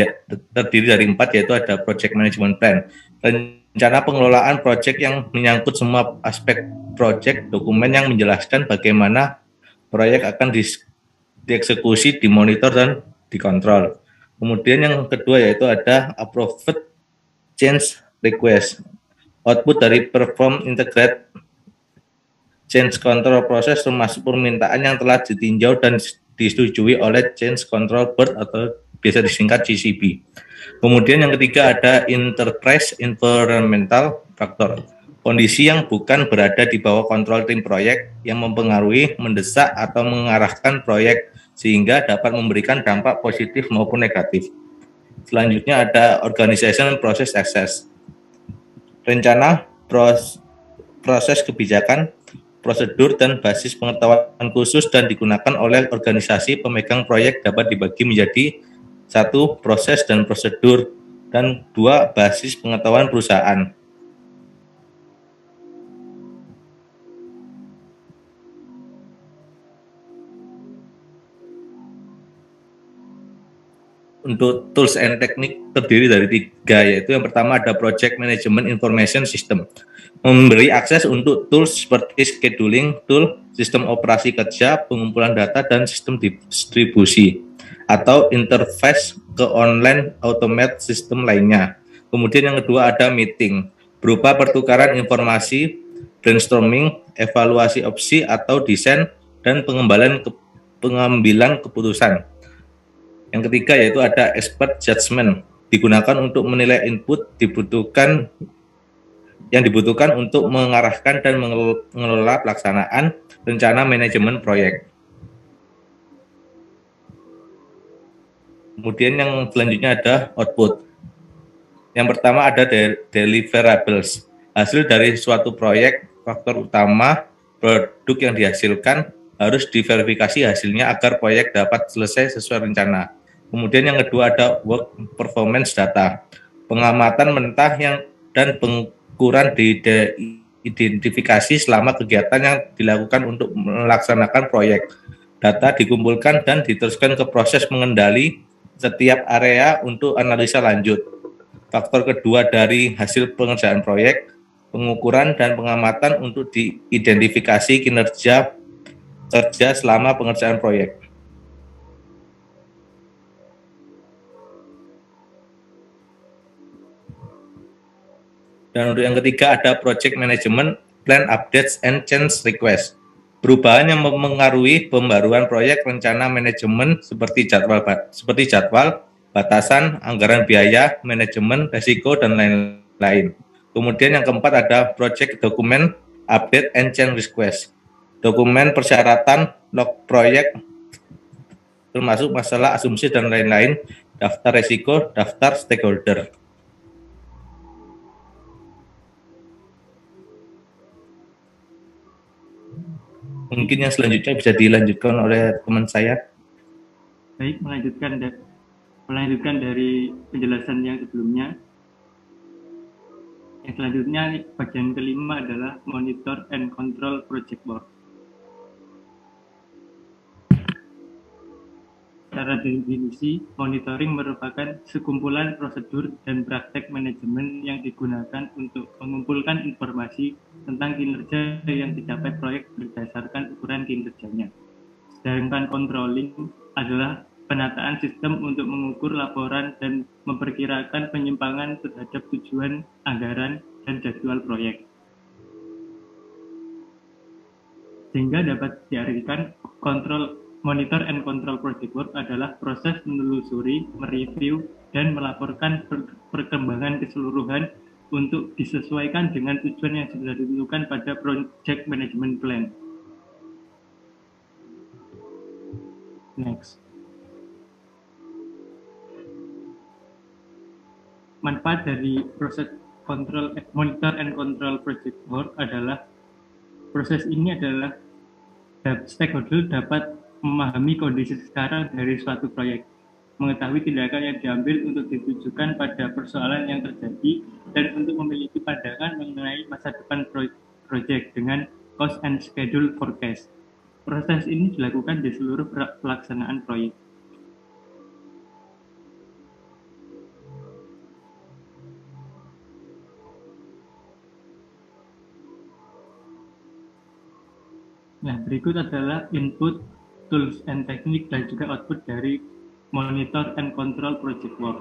Speaker 6: terdiri dari 4, yaitu ada Project Management Plan, rencana pengelolaan proyek yang menyangkut semua aspek proyek, dokumen yang menjelaskan bagaimana proyek akan dieksekusi, dimonitor, dan dikontrol. Kemudian yang kedua yaitu ada Approved Change Request, output dari Perform Integrate Change Control Process termasuk permintaan yang telah ditinjau dan disetujui oleh Change Control Board atau biasa disingkat CCB. Kemudian yang ketiga ada Enterprise Environmental Factor, kondisi yang bukan berada di bawah kontrol tim proyek yang mempengaruhi, mendesak, atau mengarahkan proyek sehingga dapat memberikan dampak positif maupun negatif. Selanjutnya ada Organization Process Access. Rencana, proses kebijakan, prosedur, dan basis pengetahuan khusus dan digunakan oleh organisasi pemegang proyek dapat dibagi menjadi 1. Proses dan prosedur, dan 2. Basis pengetahuan perusahaan. Untuk tools and teknik terdiri dari 3, yaitu yang pertama ada Project Management Information System, memberi akses untuk tools seperti scheduling tool, sistem operasi kerja, pengumpulan data, dan sistem distribusi, atau interface ke online automate sistem lainnya. Kemudian yang kedua ada meeting, berupa pertukaran informasi, brainstorming, evaluasi opsi atau desain, dan pengambilan keputusan. Yang ketiga yaitu ada expert judgment, digunakan untuk menilai input yang dibutuhkan untuk mengarahkan dan mengelola pelaksanaan rencana manajemen proyek. Kemudian yang selanjutnya ada output. Yang pertama ada deliverables, hasil dari suatu proyek. Faktor utama produk yang dihasilkan harus diverifikasi hasilnya agar proyek dapat selesai sesuai rencana. Kemudian yang kedua ada work performance data, pengamatan mentah dan pengukuran identifikasi selama kegiatan yang dilakukan untuk melaksanakan proyek. Data dikumpulkan dan diteruskan ke proses mengendali setiap area untuk analisa lanjut. Faktor kedua dari hasil pengerjaan proyek, pengukuran dan pengamatan untuk diidentifikasi kinerja kerja selama pengerjaan proyek. Dan untuk yang ketiga ada Project Management Plan Updates and Change Request. Perubahan yang mempengaruhi pembaruan proyek rencana manajemen seperti jadwal, batasan, anggaran biaya, manajemen, risiko, dan lain-lain. Kemudian yang keempat ada Project Document Update and Change Request. Dokumen persyaratan, log proyek, termasuk masalah asumsi dan lain-lain, daftar risiko, daftar stakeholder. Mungkin yang selanjutnya bisa dilanjutkan oleh teman saya.
Speaker 7: Baik, melanjutkan dari penjelasan yang sebelumnya. Yang selanjutnya bagian kelima adalah Monitor and Control Project Work. Secara definisi, monitoring merupakan sekumpulan prosedur dan praktek manajemen yang digunakan untuk mengumpulkan informasi tentang kinerja yang dicapai proyek berdasarkan ukuran kinerjanya. Sedangkan controlling adalah penataan sistem untuk mengukur laporan dan memperkirakan penyimpangan terhadap tujuan, anggaran, dan jadwal proyek. Sehingga dapat diartikan Monitor and Control Project Work adalah proses menelusuri, mereview, dan melaporkan perkembangan keseluruhan untuk disesuaikan dengan tujuan yang sudah ditentukan pada Project Management Plan. Next. Manfaat dari proses Monitor and Control Project Work adalah proses ini adalah stakeholder dapat memahami kondisi sekarang dari suatu proyek, mengetahui tindakan yang diambil untuk ditujukan pada persoalan yang terjadi, dan untuk memiliki pandangan mengenai masa depan proyek dengan cost and schedule forecast. Proses ini dilakukan di seluruh pelaksanaan proyek. Nah, berikut adalah input, tools and teknik, dan juga output dari Monitor and Control Project Work.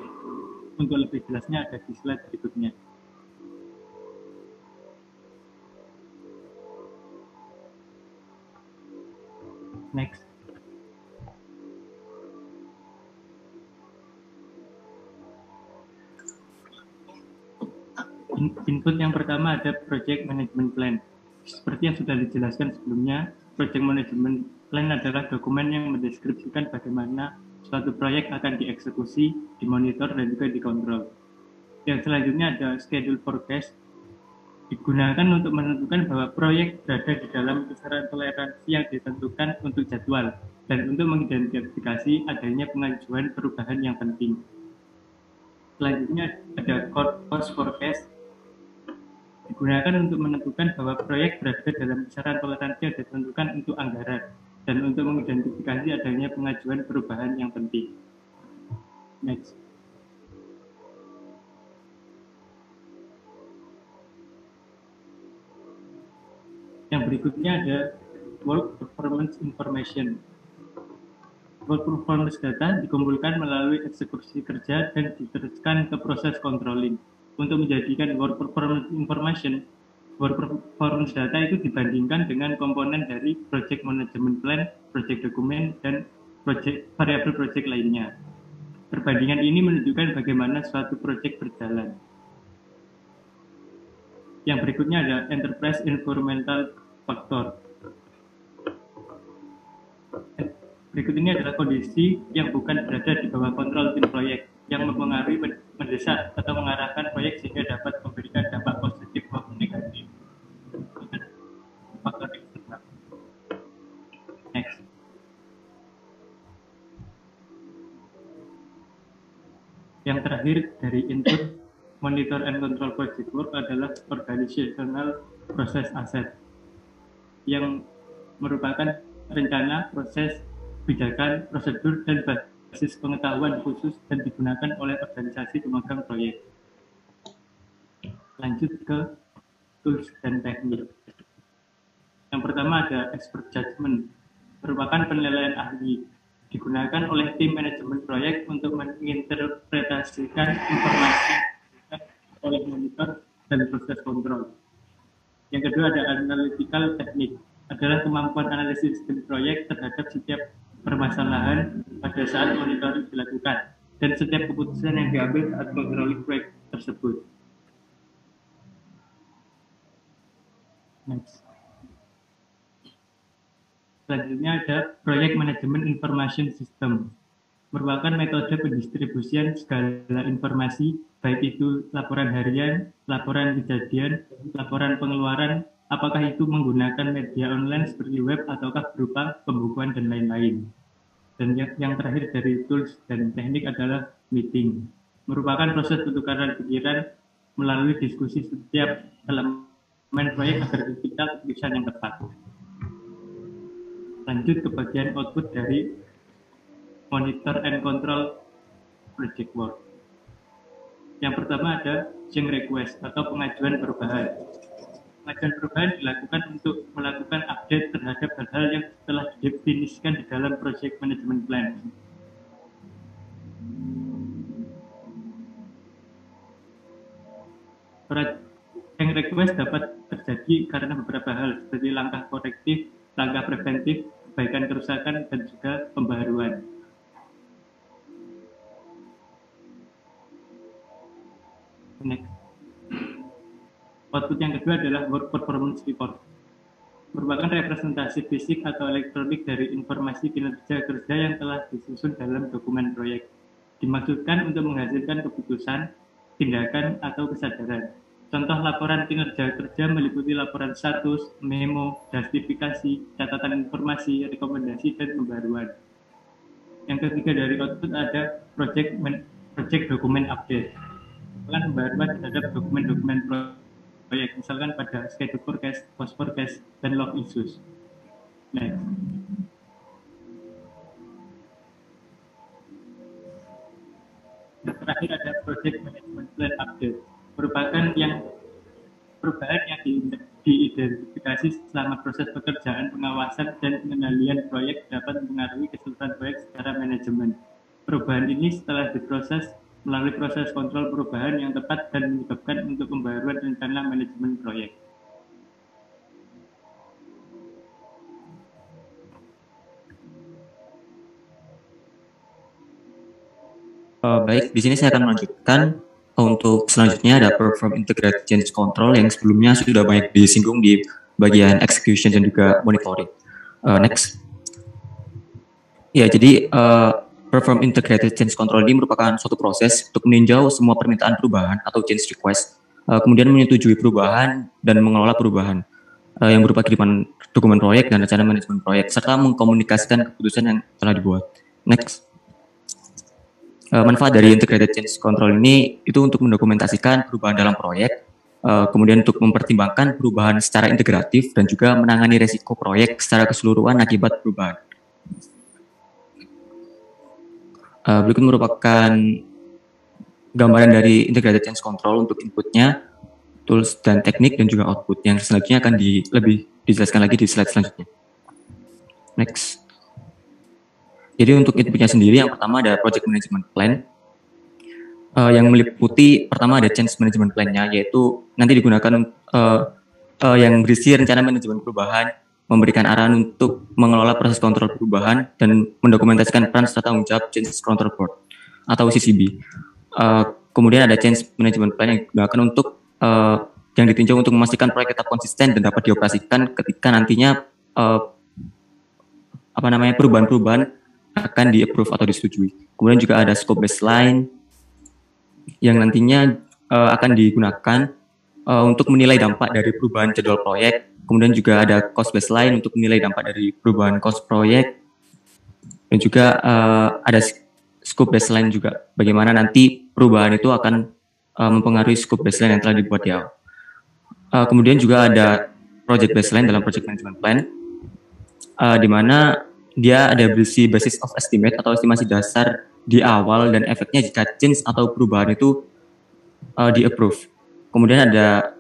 Speaker 7: Untuk lebih jelasnya ada di slide berikutnya. Next. Input yang pertama ada Project Management Plan. Seperti yang sudah dijelaskan sebelumnya, Project Management Plan adalah dokumen yang mendeskripsikan bagaimana suatu proyek akan dieksekusi, dimonitor, dan juga dikontrol. Yang selanjutnya ada Schedule Forecast, digunakan untuk menentukan bahwa proyek berada di dalam kisaran toleransi yang ditentukan untuk jadwal dan untuk mengidentifikasi adanya pengajuan perubahan yang penting. Selanjutnya ada Cost Forecast, digunakan untuk menentukan bahwa proyek berada dalam kisaran toleransi yang ditentukan untuk anggaran dan untuk mengidentifikasi adanya pengajuan perubahan yang penting. Next. Yang berikutnya ada Work Performance Information. Work Performance Data dikumpulkan melalui eksekusi kerja dan diteruskan ke proses controlling. Untuk menjadikan Work Performance Information, Work Performance Data itu dibandingkan dengan komponen dari Project Management Plan, Project Document, dan variabel project lainnya. Perbandingan ini menunjukkan bagaimana suatu proyek berjalan. Yang berikutnya ada Enterprise Environmental Factor. Berikut ini adalah kondisi yang bukan berada di bawah kontrol tim proyek, yang mempengaruhi, mendesak, atau mengarahkan proyek sehingga dapat memberikan dampak positif maupun negatif. Faktor eksternal. Next. Yang terakhir dari input monitor and control project work adalah organizational process asset, yang merupakan rencana, proses, kebijakan, prosedur, dan basis pengetahuan khusus dan digunakan oleh organisasi pemegang proyek. Lanjut ke tools dan teknik. Yang pertama ada expert judgment, merupakan penilaian ahli, digunakan oleh tim manajemen proyek untuk menginterpretasikan informasi oleh monitor dan proses kontrol. Yang kedua ada analytical teknik, adalah kemampuan analisis tim proyek terhadap setiap permasalahan pada saat monitoring dilakukan dan setiap keputusan yang diambil saat controlling proyek tersebut. Next. Selanjutnya ada Project Management Information System, merupakan metode pendistribusian segala informasi, baik itu laporan harian, laporan kejadian, laporan pengeluaran, apakah itu menggunakan media online seperti web ataukah berupa pembukuan dan lain-lain. Dan yang terakhir dari tools dan teknik adalah meeting, merupakan proses pertukaran pikiran melalui diskusi setiap elemen proyek agar kita keputusan yang tepat. Lanjut ke bagian output dari monitor and control project work. Yang pertama ada change request atau pengajuan perubahan. Pengajuan perubahan dilakukan untuk melakukan update terhadap hal-hal yang telah didefinisikan di dalam project management plan. Change request dapat terjadi karena beberapa hal seperti langkah korektif, langkah preventif, perbaikan kerusakan, dan juga pembaruan. Next. Output yang kedua adalah Work Performance Report, merupakan representasi fisik atau elektronik dari informasi kinerja kerja yang telah disusun dalam dokumen proyek. Dimaksudkan untuk menghasilkan keputusan, tindakan, atau kesadaran. Contoh laporan kinerja kerja meliputi laporan status, memo, justifikasi, catatan informasi, rekomendasi, dan pembaruan. Yang ketiga dari output ada project dokumen update, merupakan pembaruan terhadap dokumen-dokumen proyek, misalkan pada schedule forecast, cost forecast, dan log issues. Next. Yang terakhir ada project management plan update, merupakan perubahan yang diidentifikasi selama proses pekerjaan, pengawasan, dan pengendalian proyek dapat mempengaruhi keseluruhan proyek secara manajemen. Perubahan ini setelah diproses melalui proses kontrol perubahan yang tepat dan menyebabkan untuk pembaruan rencana manajemen proyek.
Speaker 4: Baik, di sini saya akan melanjutkan. Untuk selanjutnya ada Perform Integrated Change Control yang sebelumnya sudah banyak disinggung di bagian execution dan juga monitoring. Next. Ya, jadi perform integrated change control ini merupakan suatu proses untuk meninjau semua permintaan perubahan atau change request, kemudian menyetujui perubahan dan mengelola perubahan yang berupa kiriman dokumen proyek dan rencana manajemen proyek, serta mengkomunikasikan keputusan yang telah dibuat. Next. Manfaat dari integrated change control ini itu untuk mendokumentasikan perubahan dalam proyek, kemudian untuk mempertimbangkan perubahan secara integratif dan juga menangani resiko proyek secara keseluruhan akibat perubahan. Berikut merupakan gambaran dari integrated change control untuk inputnya, tools dan teknik, dan juga output yang selanjutnya akan lebih dijelaskan lagi di slide selanjutnya. Next. Jadi untuk inputnya sendiri, yang pertama ada project management plan, yang meliputi pertama ada change management plan-nya, yaitu nanti digunakan yang berisi rencana manajemen perubahan, memberikan arahan untuk mengelola proses kontrol perubahan, dan mendokumentasikan peran serta tanggung jawab change control board atau CCB. Kemudian ada change management plan yang digunakan untuk yang ditinjau untuk memastikan proyek tetap konsisten dan dapat dioperasikan ketika nantinya perubahan-perubahan akan di-approve atau disetujui. Kemudian juga ada scope baseline yang nantinya akan digunakan untuk menilai dampak dari perubahan jadwal proyek. Kemudian juga ada cost baseline untuk menilai dampak dari perubahan cost proyek. Dan juga ada scope baseline juga, bagaimana nanti perubahan itu akan mempengaruhi scope baseline yang telah dibuat di awal. Kemudian juga ada project baseline dalam project management plan, di mana dia ada berisi basis of estimate atau estimasi dasar di awal dan efeknya jika change atau perubahan itu di-approve. Kemudian ada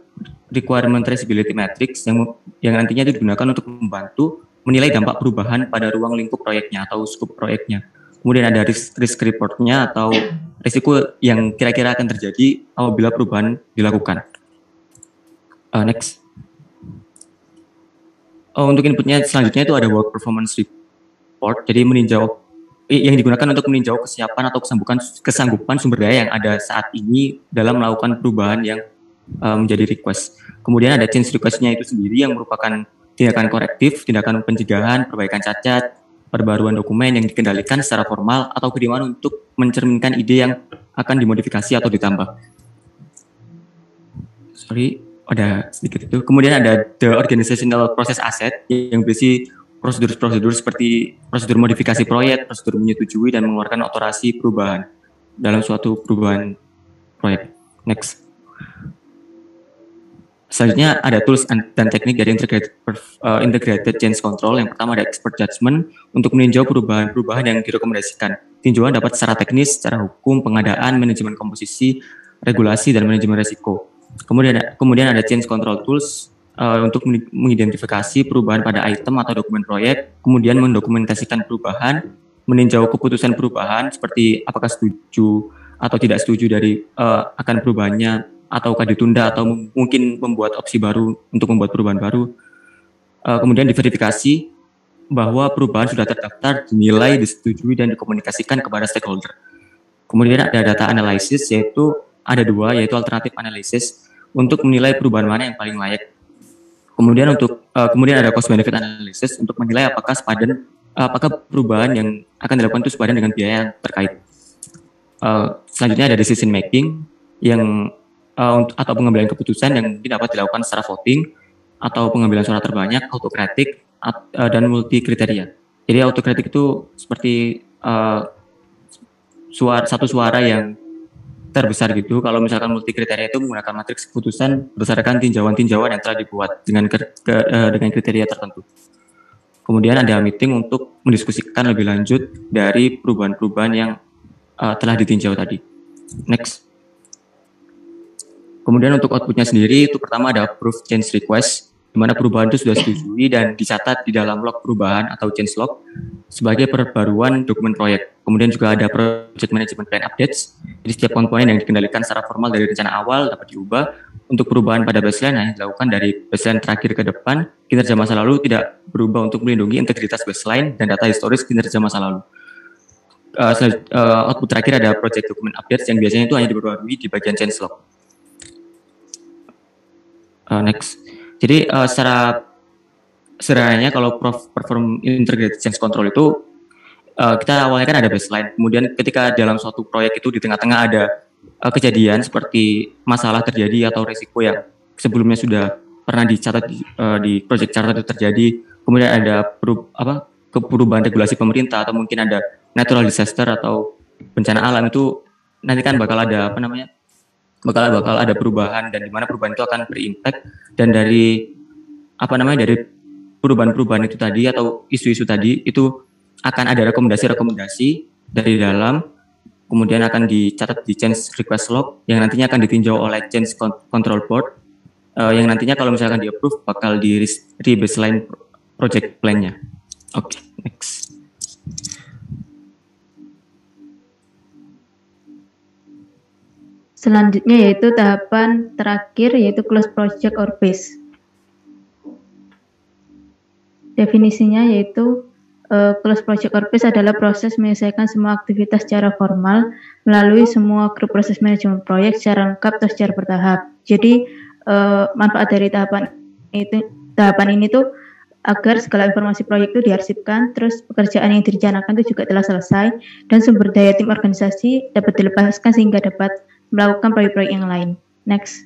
Speaker 4: requirement traceability matrix yang nantinya itu digunakan untuk membantu menilai dampak perubahan pada ruang lingkup proyeknya atau scope proyeknya. Kemudian ada risk report-nya atau risiko yang kira-kira akan terjadi apabila perubahan dilakukan. Next. Untuk inputnya selanjutnya itu ada work performance report. Jadi yang digunakan untuk meninjau kesiapan atau kesanggupan sumber daya yang ada saat ini dalam melakukan perubahan yang menjadi request. Kemudian ada change request-nya itu sendiri yang merupakan tindakan korektif, tindakan pencegahan, perbaikan cacat, perbaruan dokumen yang dikendalikan secara formal atau kiriman untuk mencerminkan ide yang akan dimodifikasi atau ditambah. Ada sedikit itu. Kemudian ada the organizational process asset yang berisi prosedur-prosedur seperti prosedur modifikasi proyek, prosedur menyetujui dan mengeluarkan otorasi perubahan dalam suatu perubahan proyek. Next. Selanjutnya ada tools dan teknik dari integrated change control. Yang pertama ada expert judgment untuk meninjau perubahan-perubahan yang direkomendasikan. Tinjauan dapat secara teknis, secara hukum, pengadaan, manajemen komposisi, regulasi, dan manajemen risiko. Kemudian ada change control tools untuk mengidentifikasi perubahan pada item atau dokumen proyek, kemudian mendokumentasikan perubahan, meninjau keputusan perubahan seperti apakah setuju atau tidak setuju dari akan perubahannya, ataukah ditunda atau mungkin membuat opsi baru untuk membuat perubahan baru. Kemudian diverifikasi bahwa perubahan sudah terdaftar, dinilai, disetujui, dan dikomunikasikan kepada stakeholder. Kemudian ada data analysis, yaitu ada dua, yaitu alternative analysis untuk menilai perubahan mana yang paling layak. Kemudian ada cost benefit analysis untuk menilai apakah perubahan yang akan dilakukan itu sepadan dengan biaya yang terkait. Selanjutnya ada decision making atau pengambilan keputusan yang dapat dilakukan secara voting atau pengambilan suara terbanyak, autokratik, dan multi kriteria. Jadi autokratik itu seperti satu suara yang terbesar gitu. Kalau misalkan multi kriteria itu menggunakan matriks keputusan berdasarkan tinjauan-tinjauan yang telah dibuat dengan kriteria tertentu. Kemudian ada meeting untuk mendiskusikan lebih lanjut dari perubahan-perubahan yang telah ditinjau tadi. Next. Kemudian untuk outputnya sendiri itu pertama ada approve change request, di mana perubahan itu sudah disetujui dan dicatat di dalam log perubahan atau change log sebagai perbaruan dokumen proyek. Kemudian juga ada project management plan updates. Jadi setiap komponen yang dikendalikan secara formal dari rencana awal dapat diubah. Untuk perubahan pada baseline hanya dilakukan dari baseline terakhir ke depan. Kinerja masa lalu tidak berubah untuk melindungi integritas baseline dan data historis kinerja masa lalu. Output terakhir ada project document updates yang biasanya itu hanya diperbarui di bagian change log. Next. Jadi sederhananya kalau perform integrated change control itu kita awalnya kan ada baseline, kemudian ketika dalam suatu proyek itu di tengah-tengah ada kejadian seperti masalah terjadi atau risiko yang sebelumnya sudah pernah dicatat di project charter itu terjadi, kemudian ada perubahan regulasi pemerintah atau mungkin ada natural disaster atau bencana alam, itu nanti kan bakal ada bakal ada perubahan, dan di mana perubahan itu akan berimpact, dan dari dari perubahan-perubahan itu tadi atau isu-isu tadi itu akan ada rekomendasi-rekomendasi dari dalam, kemudian akan dicatat di change request log yang nantinya akan ditinjau oleh change control board yang nantinya kalau misalkan di approve bakal di baseline project plan-nya. Oke, next.
Speaker 8: Selanjutnya yaitu tahapan terakhir yaitu close project or phase. Definisinya yaitu close project or phase adalah proses menyelesaikan semua aktivitas secara formal melalui semua grup proses manajemen proyek secara lengkap atau secara bertahap. Jadi manfaat dari tahapan ini tuh agar segala informasi proyek itu diarsipkan, terus pekerjaan yang direncanakan itu juga telah selesai, dan sumber daya tim organisasi dapat dilepaskan sehingga dapat melakukan proyek-proyek yang lain. Next.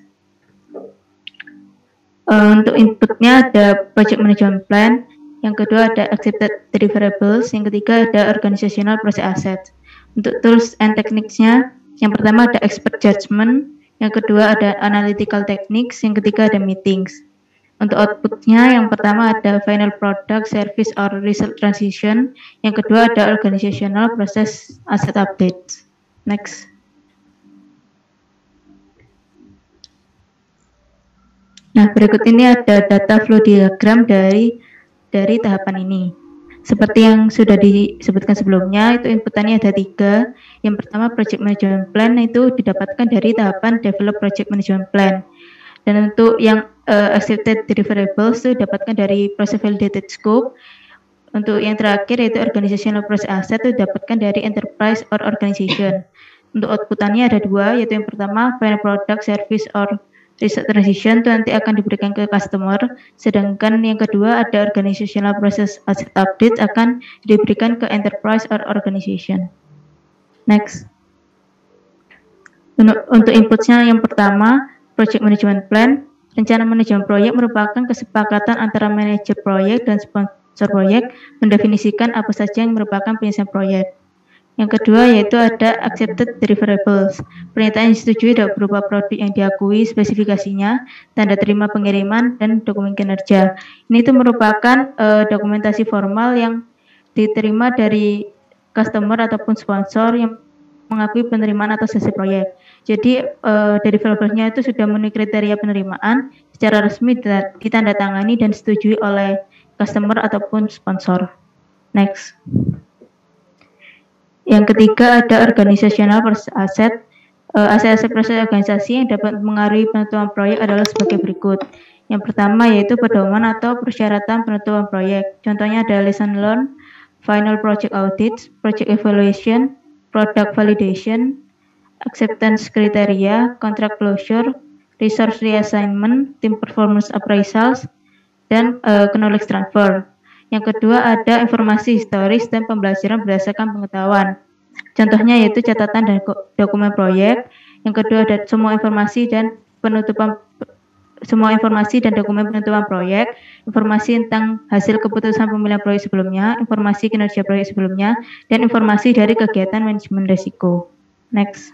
Speaker 8: Untuk inputnya ada project management plan, yang kedua ada accepted deliverables, yang ketiga ada organizational process assets. Untuk tools and techniques-nya, yang pertama ada expert judgment, yang kedua ada analytical techniques, yang ketiga ada meetings. Untuk output-nya, yang pertama ada final product, service, or result transition, yang kedua ada organizational process asset updates. Next. Nah, berikut ini ada data flow diagram dari tahapan ini. Seperti yang sudah disebutkan sebelumnya, itu inputannya ada 3. Yang pertama, project management plan itu didapatkan dari tahapan develop project management plan. Dan untuk yang accepted deliverables itu didapatkan dari process validated scope. Untuk yang terakhir yaitu organizational process asset itu didapatkan dari enterprise or organization. Untuk outputannya ada 2, yaitu yang pertama, final product, service, or result transition itu nanti akan diberikan ke customer, sedangkan yang kedua ada organizational process asset update akan diberikan ke enterprise or organization. Next. Untuk inputnya yang pertama, project management plan. Rencana manajemen proyek merupakan kesepakatan antara manajer proyek dan sponsor proyek mendefinisikan apa saja yang merupakan penyelesaian proyek. Yang kedua yaitu ada accepted deliverables. Pernyataan yang disetujui dapat berupa produk yang diakui spesifikasinya, tanda terima pengiriman, dan dokumen kinerja. Ini itu merupakan dokumentasi formal yang diterima dari customer ataupun sponsor yang mengakui penerimaan atas hasil proyek. Jadi deliverables-nya itu sudah memenuhi kriteria penerimaan, secara resmi ditandatangani dan disetujui oleh customer ataupun sponsor. Next. Yang ketiga ada organizational process asset. Aset-aset proses organisasi yang dapat mengaruhi penentuan proyek adalah sebagai berikut. Yang pertama yaitu pedoman atau persyaratan penentuan proyek. Contohnya ada lesson learned, final project audit, project evaluation, product validation, acceptance criteria, contract closure, resource reassignment, team performance appraisals, dan knowledge transfer. Yang kedua ada informasi historis dan pembelajaran berdasarkan pengetahuan. Contohnya yaitu catatan dan dokumen proyek. Yang kedua ada semua informasi dan dokumen penutupan proyek, informasi tentang hasil keputusan pemilihan proyek sebelumnya, informasi kinerja proyek sebelumnya, dan informasi dari kegiatan manajemen risiko. Next.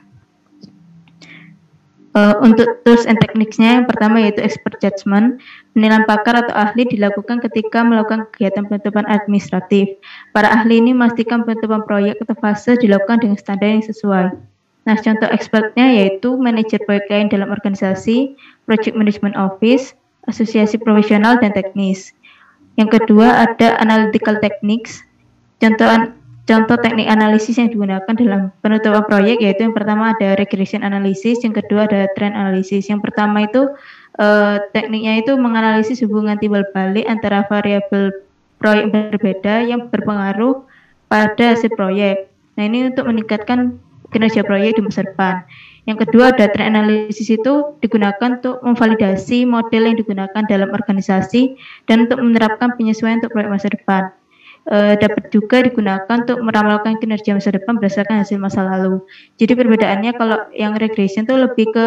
Speaker 8: Untuk tools and techniques-nya yang pertama yaitu expert judgment. Penilaian pakar atau ahli dilakukan ketika melakukan kegiatan penutupan administratif. Para ahli ini memastikan penutupan proyek atau fase dilakukan dengan standar yang sesuai. Nah, contoh expertnya yaitu manajer proyek lain dalam organisasi, project management office, asosiasi profesional, dan teknis. Yang kedua ada analytical techniques. Contoh teknik analisis yang digunakan dalam penutupan proyek yaitu yang pertama ada regression analysis, yang kedua ada trend analysis. Yang pertama itu tekniknya itu menganalisis hubungan timbal balik antara variabel proyek berbeda yang berpengaruh pada hasil proyek. Nah, ini untuk meningkatkan kinerja proyek di masa depan. Yang kedua, data analisis itu digunakan untuk memvalidasi model yang digunakan dalam organisasi dan untuk menerapkan penyesuaian untuk proyek masa depan. Dapat juga digunakan untuk meramalkan kinerja masa depan berdasarkan hasil masa lalu. Jadi perbedaannya kalau yang regression itu lebih ke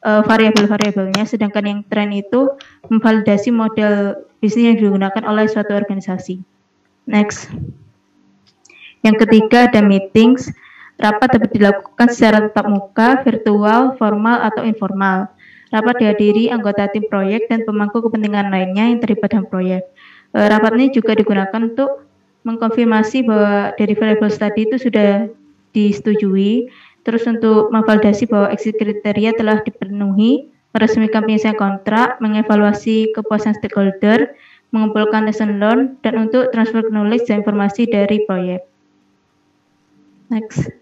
Speaker 8: variabel-variabelnya, sedangkan yang trend itu memvalidasi model bisnis yang digunakan oleh suatu organisasi. Next. Yang ketiga ada meetings. Rapat dapat dilakukan secara tatap muka, virtual, formal, atau informal. Rapat dihadiri anggota tim proyek dan pemangku kepentingan lainnya yang terlibat dalam proyek. Rapat ini juga digunakan untuk mengkonfirmasi bahwa dari variable tadi itu sudah disetujui, terus untuk memvalidasi bahwa exit kriteria telah dipenuhi, meresmikan penyelesaian kontrak, mengevaluasi kepuasan stakeholder, mengumpulkan lesson learned, dan untuk transfer knowledge dan informasi dari proyek. Next.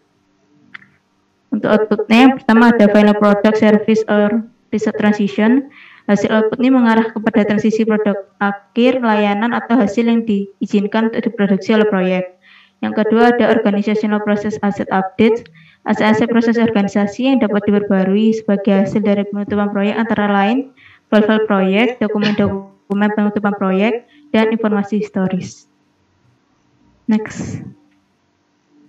Speaker 8: Untuk outputnya, yang pertama ada final product, service, or result transition. Hasil output ini mengarah kepada transisi produk akhir, layanan, atau hasil yang diizinkan untuk diproduksi oleh proyek. Yang kedua ada organizational process asset update. Aset-aset proses organisasi yang dapat diperbarui sebagai hasil dari penutupan proyek antara lain file-file proyek, dokumen-dokumen penutupan proyek, dan informasi historis. Next.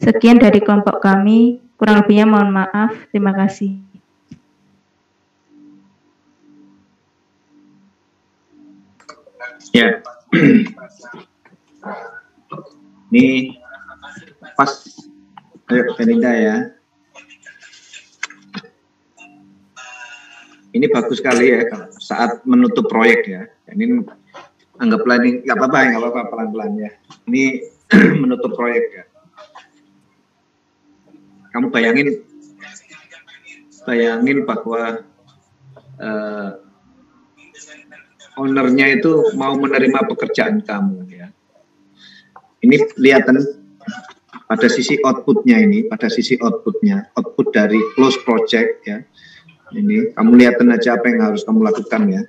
Speaker 8: Sekian dari kelompok kami. Kurang lebihnya mohon maaf. Terima kasih.
Speaker 1: Ya. Ini pas. Ayo Belinda ya. Ini bagus sekali ya saat menutup proyek ya. Ini anggaplah ini nggak apa-apa pelan-pelan ya. Ini menutup proyek ya. Kamu bayangin bahwa ownernya itu mau menerima pekerjaan kamu ya. Ini kelihatan pada sisi outputnya output dari close project ya. Ini kamu lihatin aja apa yang harus kamu lakukan ya.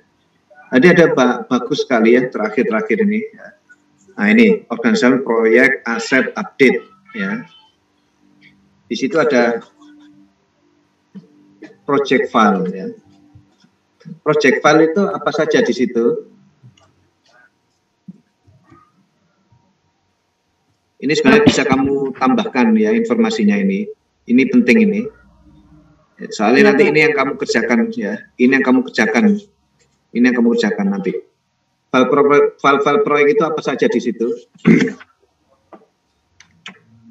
Speaker 1: Ada bagus sekali ya terakhir ini ya. Nah ini organizational proyek asset update ya. Di situ ada project file ya. Project file itu apa saja di situ? Ini sebenarnya bisa kamu tambahkan ya informasinya ini. Ini penting ini. Soalnya nanti ini yang kamu kerjakan ya. Ini yang kamu kerjakan nanti. File proyek itu apa saja di situ?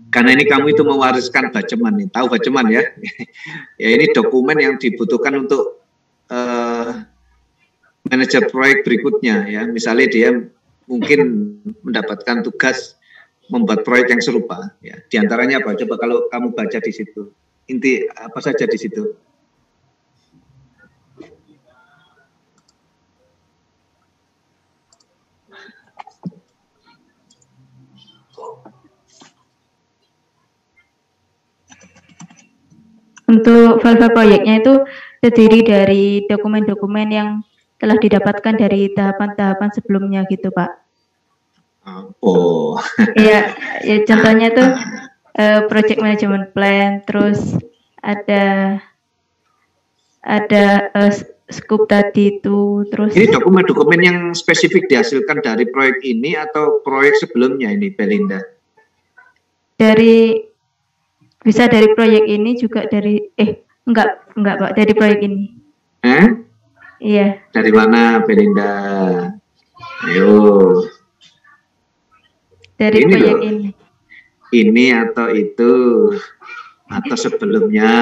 Speaker 1: Karena ini kamu itu mewariskan baceman nih, tahu baceman ya? Ya ini dokumen yang dibutuhkan untuk manajer proyek berikutnya ya. Misalnya dia mungkin mendapatkan tugas membuat proyek yang serupa ya. Di antaranya apa? Coba kalau kamu baca di situ. Inti apa saja di situ?
Speaker 8: Untuk file-file proyeknya itu terdiri dari dokumen-dokumen yang telah didapatkan dari tahapan-tahapan sebelumnya gitu Pak.
Speaker 1: Oh.
Speaker 8: Ya contohnya tuh project management plan, terus ada scope tadi itu, terus.
Speaker 1: Ini dokumen-dokumen yang spesifik dihasilkan dari proyek ini atau proyek sebelumnya ini Belinda?
Speaker 8: Bisa dari proyek ini juga dari enggak Pak, dari proyek ini. Iya.
Speaker 1: Dari mana Belinda? Ayo.
Speaker 8: Dari
Speaker 1: ini
Speaker 8: proyek
Speaker 1: loh.
Speaker 8: ini.
Speaker 1: Ini atau itu atau sebelumnya.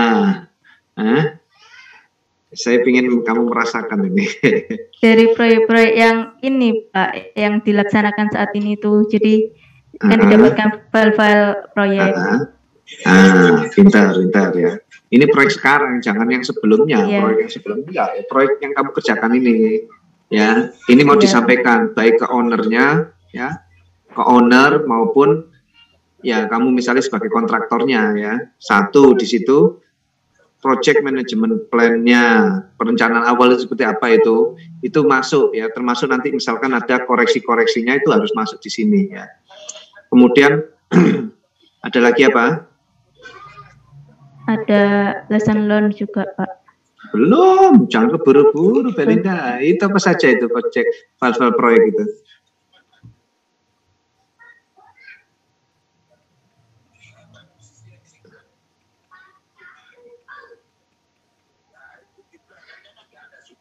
Speaker 1: Saya ingin kamu merasakan ini.
Speaker 8: Dari proyek-proyek yang ini Pak, yang dilaksanakan saat ini tuh. Jadi kan didapatkan file-file proyek.
Speaker 1: Pintar ya. Ini proyek sekarang, jangan yang sebelumnya.
Speaker 8: Yeah.
Speaker 1: Proyek yang sebelumnya, proyek yang kamu kerjakan ini, ya. Ini mau disampaikan baik ke ownernya, ya, ke owner maupun ya kamu misalnya sebagai kontraktornya, ya. Satu di situ project management plan-nya, perencanaan awal seperti apa itu masuk ya. Termasuk nanti misalkan ada koreksi-koreksinya itu harus masuk di sini, ya. Kemudian ada lagi apa?
Speaker 8: ada lesson learn juga, Pak.
Speaker 1: Belum, jangan keburu-buru, Belinda. Itu apa saja itu project file-file proyek itu?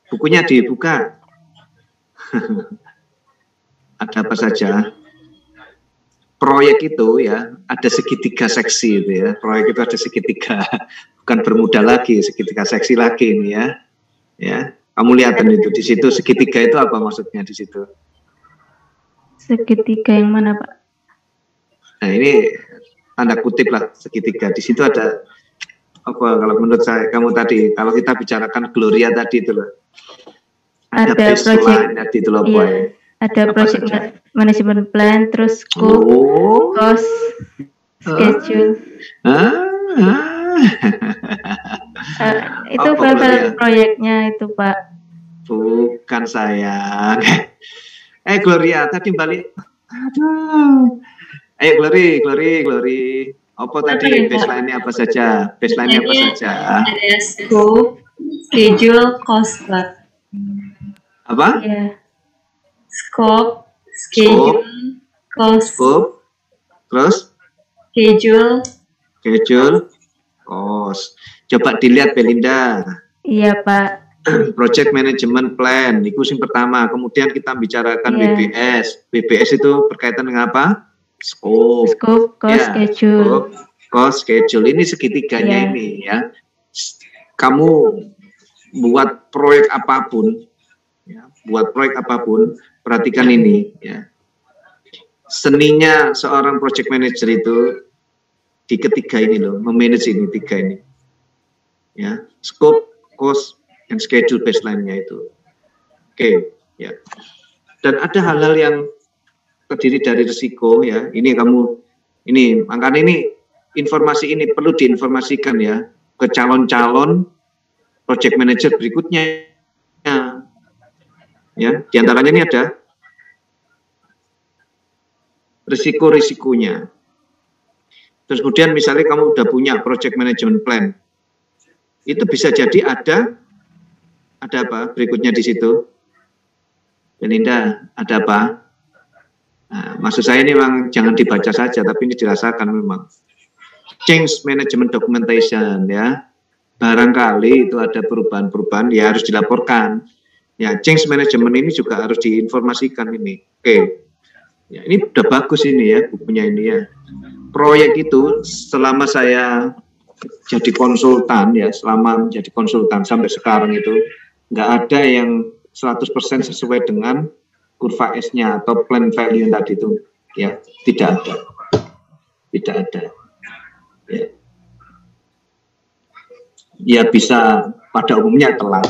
Speaker 1: Bukunya dibuka. Ada apa saja? Proyek itu ya ada segitiga seksi itu ya. Proyek itu ada segitiga, bukan bermuda lagi, segitiga seksi lagi ini ya. Ya, kamu lihat itu di situ segitiga itu apa maksudnya di situ?
Speaker 8: Segitiga yang mana, Pak?
Speaker 1: Nah ini tanda kutip lah segitiga. Di situ ada apa? Kalau menurut saya kamu tadi, kalau kita bicarakan Gloria tadi itu loh. Ada baseline tadi itu loh, boy.
Speaker 8: Ada project management plan, terus scope, cost, schedule. Itu file-file proyeknya itu, Pak.
Speaker 1: Bukan sayang. Gloria tadi balik. Aduh. Glory. Apa tadi baseline-nya apa saja? Baseline-nya apa saja?
Speaker 2: Ada scope, schedule, cost, Pak.
Speaker 1: Apa?
Speaker 2: Yeah. Scope, schedule, cost.
Speaker 1: Scope, terus?
Speaker 2: Schedule,
Speaker 1: cost. Coba dilihat, Belinda.
Speaker 8: Iya, Pak.
Speaker 1: Project Management Plan, itu yang pertama. Kemudian kita bicarakan BPS. BPS itu berkaitan dengan apa? Scope,
Speaker 8: cost, schedule.
Speaker 1: Cost, schedule. Ini segitiganya ini ya. Kamu buat proyek apapun, perhatikan ini ya. Seninya seorang project manager itu di ketiga ini loh, memanage ini tiga ini. Ya, scope, cost, and schedule baseline-nya itu. Oke, ya. Dan ada hal-hal yang terdiri dari risiko ya. Makanya ini informasi ini perlu diinformasikan ya ke calon-calon project manager berikutnya. Ya, diantaranya ini ada risiko-risikonya. Terus kemudian misalnya kamu udah punya project management plan, itu bisa jadi ada apa berikutnya di situ, Belinda, ada apa? Nah, maksud saya ini memang jangan dibaca saja, tapi ini dirasakan memang. Change management documentation ya, barangkali itu ada perubahan-perubahan ya harus dilaporkan. Ya, change management ini juga harus diinformasikan ini. Oke. Ya, ini udah bagus ini ya bukunya ini ya. Proyek itu selama saya jadi konsultan ya, selama menjadi konsultan sampai sekarang itu nggak ada yang 100% sesuai dengan kurva S-nya atau plan value tadi itu ya, tidak ada. Ya bisa pada umumnya telat.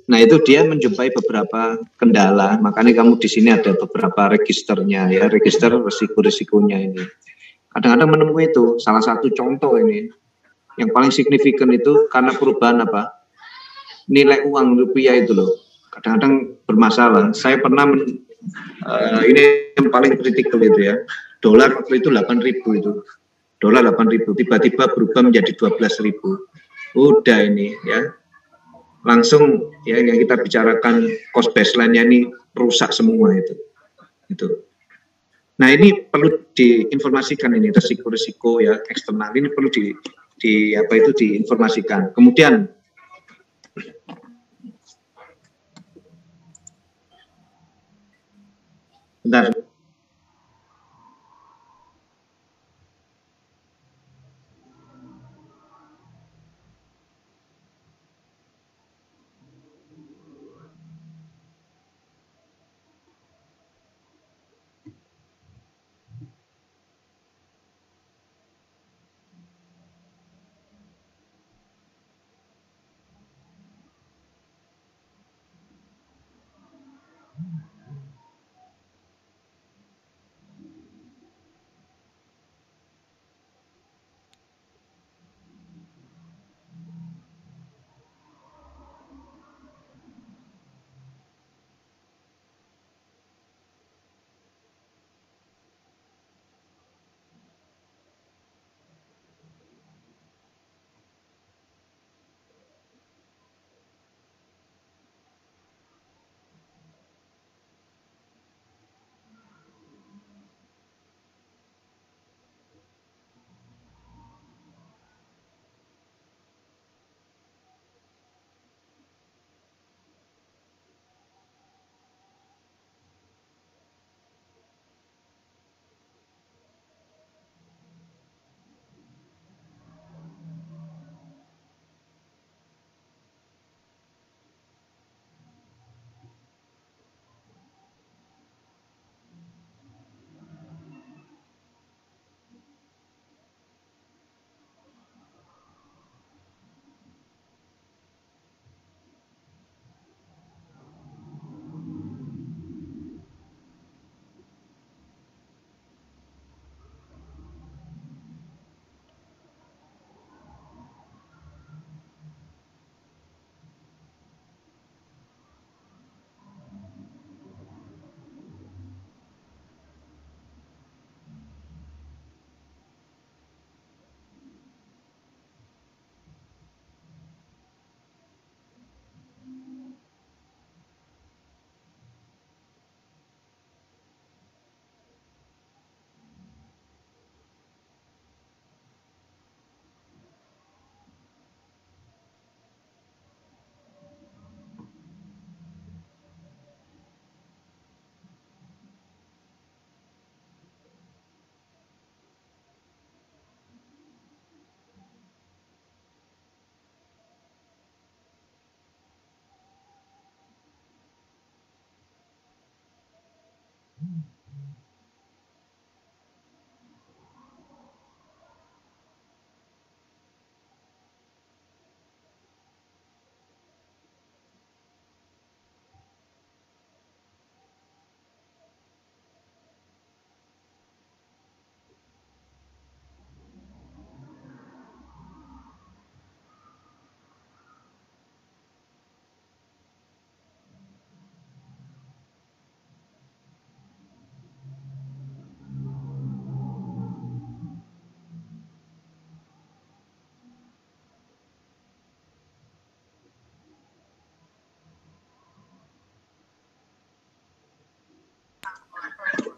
Speaker 1: Nah itu dia menjumpai beberapa kendala, makanya kamu di sini ada beberapa registernya ya, register risiko-risikonya ini. Kadang-kadang menemui itu, salah satu contoh ini, yang paling signifikan itu karena perubahan apa? Nilai uang rupiah itu loh, kadang-kadang bermasalah. Saya pernah, ini yang paling kritikal itu ya, dolar waktu itu 8.000 itu, dolar 8.000, tiba-tiba berubah menjadi 12.000. Udah ini ya. Langsung ya yang kita bicarakan cost baseline-nya ini rusak semua itu. Nah ini perlu diinformasikan ini risiko-risiko ya eksternal ini perlu diinformasikan. Kemudian bentar.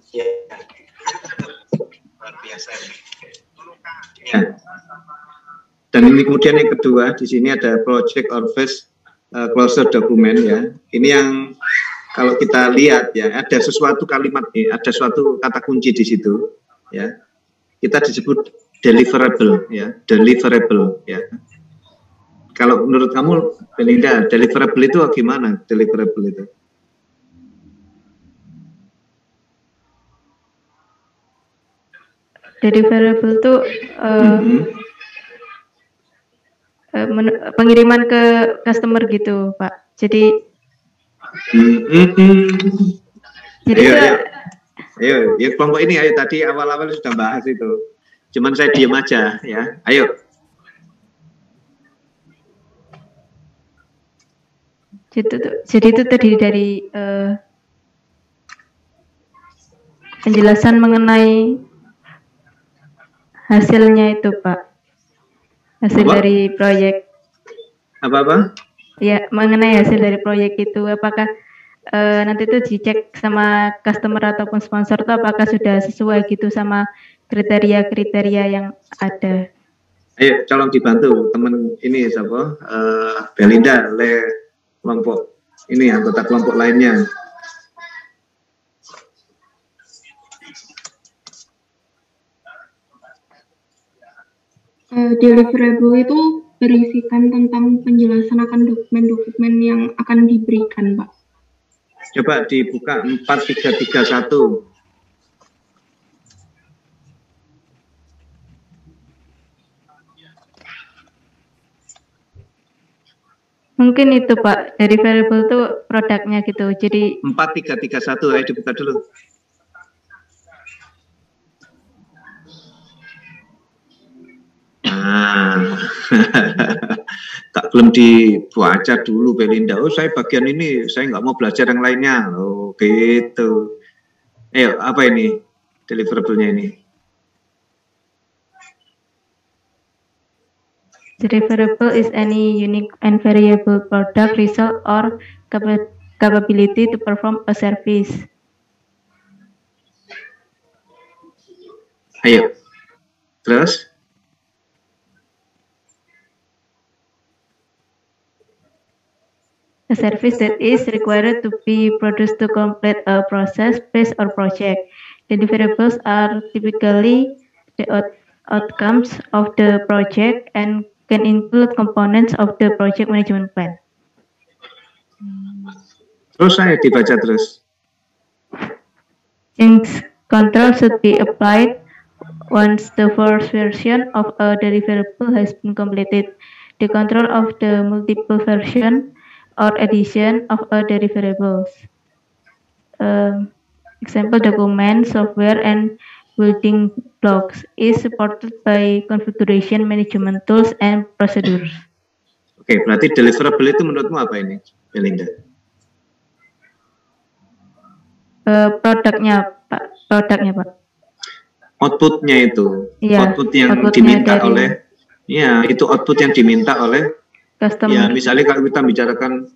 Speaker 1: Ya. Luar biasa ini. Ya. Dan ini kemudian yang kedua, di sini ada project or phase closure document ya. Ini yang kalau kita lihat ya, ada sesuatu kalimat ada suatu kata kunci di situ ya. Kita disebut deliverable ya, deliverable ya. Kalau menurut kamu, Belinda, deliverable itu gimana? Deliverable itu?
Speaker 8: Deliverable itu pengiriman ke customer gitu, Pak. Jadi, jadi
Speaker 1: ayo, kelompok ini, ayo tadi awal-awal sudah bahas itu. Cuman saya diam aja ya. Ayo.
Speaker 8: Jadi itu terdiri dari penjelasan mengenai hasilnya itu, Pak. Hasil dari proyek.
Speaker 1: Apa?
Speaker 8: Ya, mengenai hasil dari proyek itu, apakah nanti itu dicek sama customer ataupun sponsor itu apakah sudah sesuai gitu sama kriteria-kriteria yang ada.
Speaker 1: Ayo, tolong dibantu teman ini siapa? Belinda, kelompok ini anggota kelompok lainnya.
Speaker 5: Deliverable itu berisikan tentang penjelasan akan dokumen-dokumen yang akan diberikan, Pak.
Speaker 1: Coba dibuka 4331.
Speaker 8: Mungkin itu Pak, deliverable itu produknya gitu. Jadi
Speaker 1: 4331, ayo dibuka dulu. Tak belum dibaca dulu Belinda. Oh saya bagian ini, saya nggak mau belajar yang lainnya. Oh gitu. Ayo apa ini deliverable-nya ini?
Speaker 8: Deliverable is any unique and variable product, result, or capability to perform a service.
Speaker 1: Ayo, terus?
Speaker 8: A service that is required to be produced to complete a process, phase, or project. Deliverables are typically the outcomes of the project and can include components of the project management plan.
Speaker 1: Terus saya dibaca terus.
Speaker 8: Change control should be applied once the first version of a deliverable has been completed. The control of the multiple version or edition of a deliverables. Example document, software, and building blocks is supported by configuration management tools and procedures.
Speaker 1: Oke, berarti deliverable itu menurutmu apa ini, Belinda?
Speaker 8: Produknya, Pak.
Speaker 1: Outputnya itu,
Speaker 8: ya,
Speaker 1: output yang diminta oleh, ya itu output yang diminta oleh customer. Ya, misalnya kalau kita bicarakan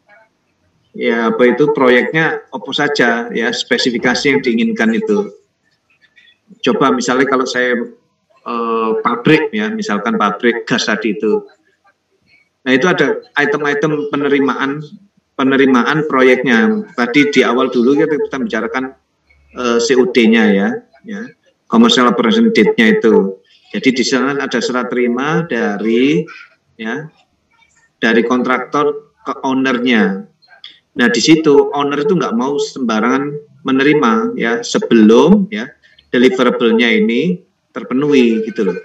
Speaker 1: ya apa itu proyeknya apa saja ya spesifikasi yang diinginkan itu. Coba misalnya kalau saya pabrik ya, misalkan pabrik gas tadi itu. Nah itu ada item-item penerimaan proyeknya. Tadi di awal dulu kita bicarakan COD-nya ya, commercial operation date-nya itu. Jadi di sana ada serah terima dari kontraktor ke owner-nya. Nah di situ owner itu nggak mau sembarangan menerima ya sebelum ya deliverable-nya ini terpenuhi gitu loh.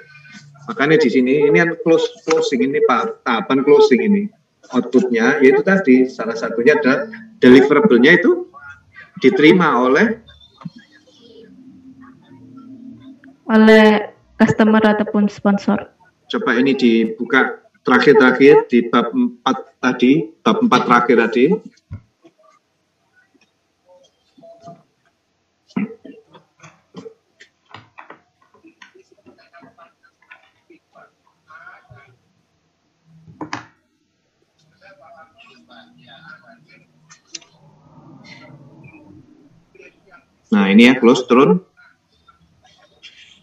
Speaker 1: Makanya di sini ini kan closing ini Pak, tahapan closing ini outputnya yaitu tadi salah satunya adalah deliverable-nya itu diterima oleh
Speaker 8: customer ataupun sponsor.
Speaker 1: Coba ini dibuka terakhir di bab 4 tadi, bab 4 terakhir tadi. Nah, ini ya, close, turun.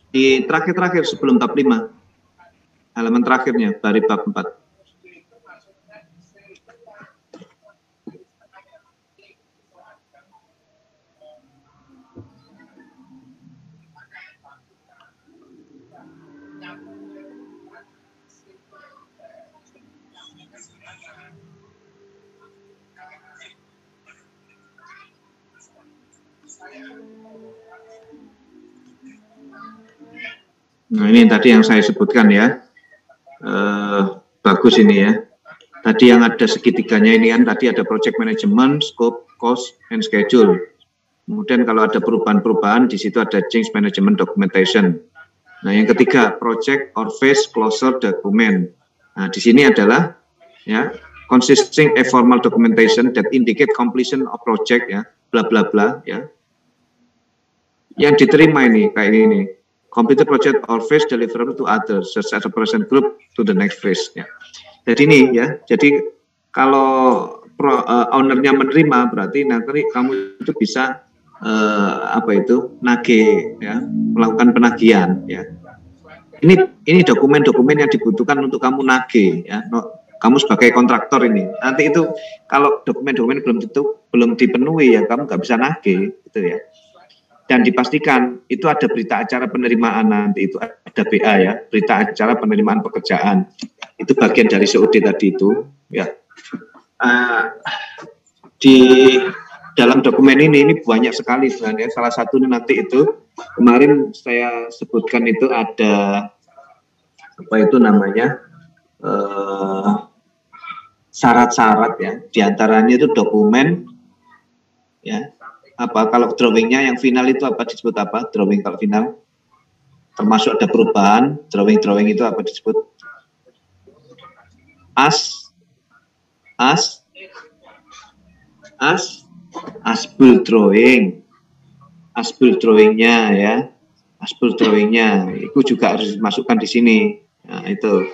Speaker 1: Di terakhir-terakhir sebelum bab 5. Halaman terakhirnya, dari bab 4. Nah, ini tadi yang saya sebutkan ya. Bagus ini ya. Tadi yang ada segitiganya ini kan, tadi ada project management, scope, cost, and schedule. Kemudian kalau ada perubahan-perubahan, di situ ada change management documentation. Nah, yang ketiga, project or phase closure document. Nah, di sini adalah ya, consisting a formal documentation that indicate completion of project ya, bla bla bla ya. Yang diterima ini kayak ini. Completed project or phase deliverable to others, such as a present group to the next phase. Ya. Jadi ini ya, jadi kalau ownernya menerima, berarti nanti kamu itu bisa nagih, ya, melakukan penagihan. Ya. Ini dokumen-dokumen yang dibutuhkan untuk kamu nagih. Ya. Kamu sebagai kontraktor ini, nanti itu kalau dokumen-dokumen belum dipenuhi ya, kamu nggak bisa nagih, gitu ya. Dan dipastikan itu ada berita acara penerimaan, nanti itu ada BA ya, berita acara penerimaan pekerjaan, itu bagian dari COD tadi itu ya. Di dalam dokumen ini banyak sekali sebenarnya. Salah satu nanti itu kemarin saya sebutkan itu ada apa itu namanya syarat-syarat ya, diantaranya itu dokumen ya. Apa kalau drawingnya yang final itu apa disebut apa? Drawing kalau final termasuk ada perubahan, drawing itu apa disebut? Asbul drawingnya ya, asbul drawingnya itu juga harus dimasukkan di sini. Nah, itu.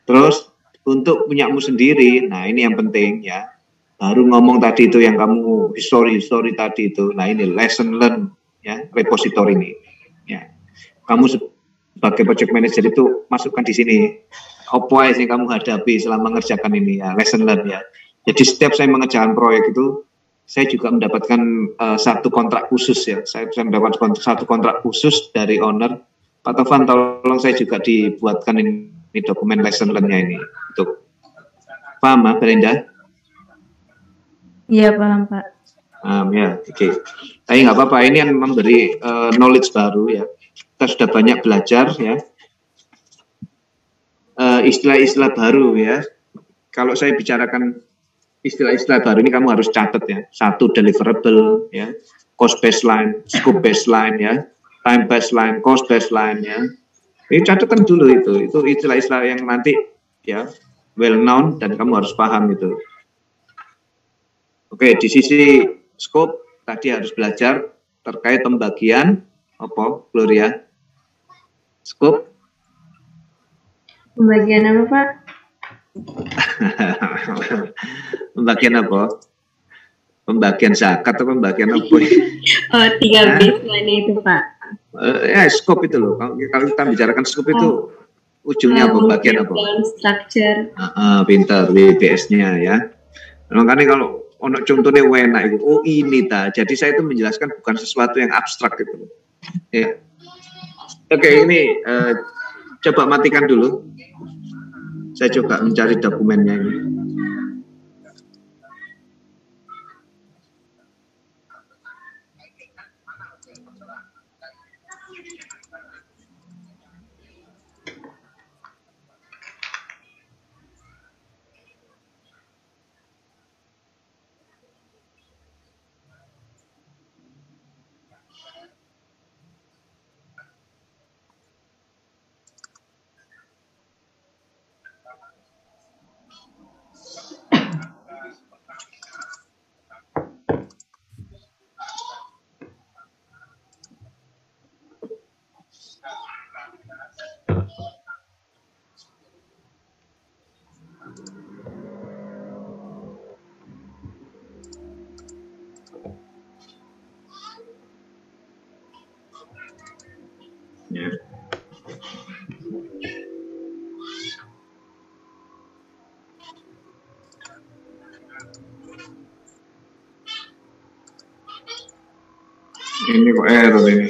Speaker 1: Terus untuk punyamu sendiri, nah ini yang penting ya. Baru ngomong tadi itu yang kamu history tadi itu. Nah ini lesson learn ya, repository ini. Ya. Kamu sebagai project manager itu masukkan di sini. Apa yang kamu hadapi selama mengerjakan ini ya, lesson learn ya. Jadi setiap saya mengerjakan proyek itu, saya juga mendapatkan satu kontrak khusus ya. Saya mendapatkan satu kontrak khusus dari owner. Pak Tovan, tolong saya juga dibuatkan ini dokumen lesson learn-nya ini. Untuk paham, Belinda?
Speaker 8: Iya, paham, Pak.
Speaker 1: Ya, oke. Tapi nggak apa-apa, ini yang memberi knowledge baru ya. Kita sudah banyak belajar ya. Istilah-istilah baru ya. Kalau saya bicarakan istilah-istilah baru ini kamu harus catat ya. Satu, deliverable ya, cost baseline, scope baseline ya, time baseline, cost baseline ya. Ini catatan dulu itu istilah-istilah yang nanti ya well known dan kamu harus paham itu. Oke, di sisi scope tadi harus belajar terkait pembagian apa, Gloria? Scope?
Speaker 2: Pembagian apa, Pak?
Speaker 1: Pembagian apa? Pembagian zakat atau pembagian apa?
Speaker 2: Oh, 3 baseline itu, Pak.
Speaker 1: Ya, scope itu loh. Kalau kita bicarakan scope itu ujungnya apa? Bagian apa?
Speaker 2: Structure.
Speaker 1: Pintar, WBS-nya ya. Makanya kalau ono contohnya enak itu, oh ini ta. Jadi saya itu menjelaskan bukan sesuatu yang abstrak gitu. Ya. Oke, ini coba matikan dulu. Saya coba mencari dokumennya ini. Ini kok error ini.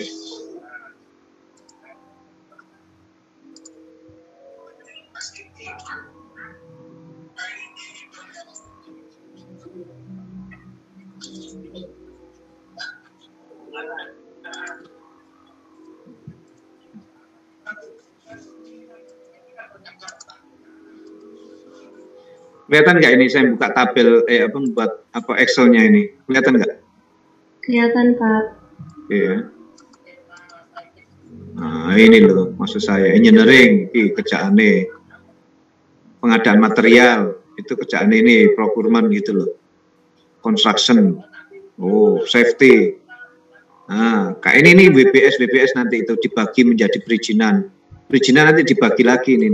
Speaker 1: Kelihatan nggak ini saya buka tabel membuat apa Excel-nya ini? Kelihatan nggak?
Speaker 2: Kelihatan, Pak.
Speaker 1: Iya. Nah, ini loh maksud saya engineering ini kerjaannya, pengadaan material itu kerjaan ini, procurement gitu loh, construction, safety. Nah, kayak ini WBS nanti itu dibagi menjadi perizinan nanti dibagi lagi ini.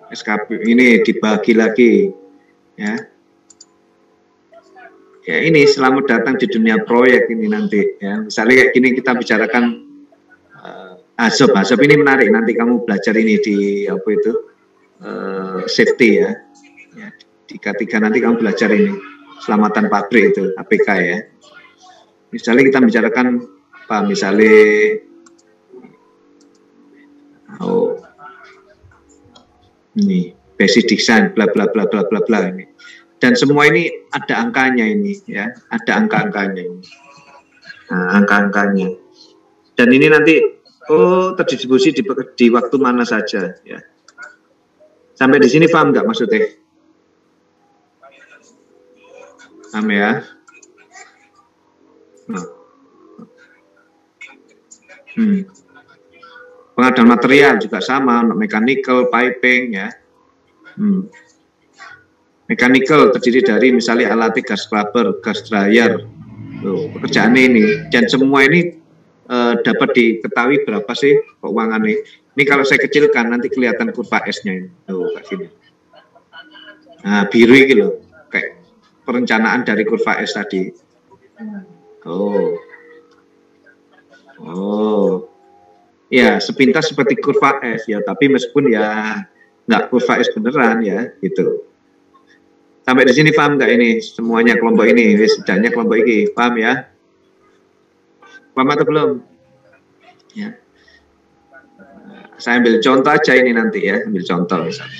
Speaker 1: SKP ini dibagi lagi, ya. Ya ini selamat datang di dunia proyek ini nanti, ya. Misalnya kayak gini kita bicarakan ASOP ini menarik, nanti kamu belajar ini di apa itu safety ya. Di K3 nanti kamu belajar ini selamatan pabrik itu APK ya. Misalnya kita bicarakan apa, misalnya ini basic design bla bla bla bla bla bla ini, dan semua ini ada angkanya ini ya, ada angka-angkanya ini. Nah, angka-angkanya, dan ini nanti terdistribusi di waktu mana saja ya. Sampai di sini paham nggak maksudnya? Paham ya? Pengadaan material juga sama, mechanical, piping ya. Mechanical terdiri dari misalnya alat gas scrubber, gas dryer, pekerjaan ini, dan semua ini dapat diketahui berapa sih keuangannya. Ini kalau saya kecilkan nanti kelihatan kurva S-nya ini, kayak gini. Nah, biru ini loh, kayak perencanaan dari kurva S tadi. Ya, sepintas seperti kurva S ya, tapi meskipun ya nggak kurva S beneran ya, gitu. Sampai di sini paham nggak ini semuanya kelompok ini, setidaknya kelompok ini paham ya? Paham atau belum? Ya. Saya ambil contoh aja ini nanti ya, ambil contoh misalnya.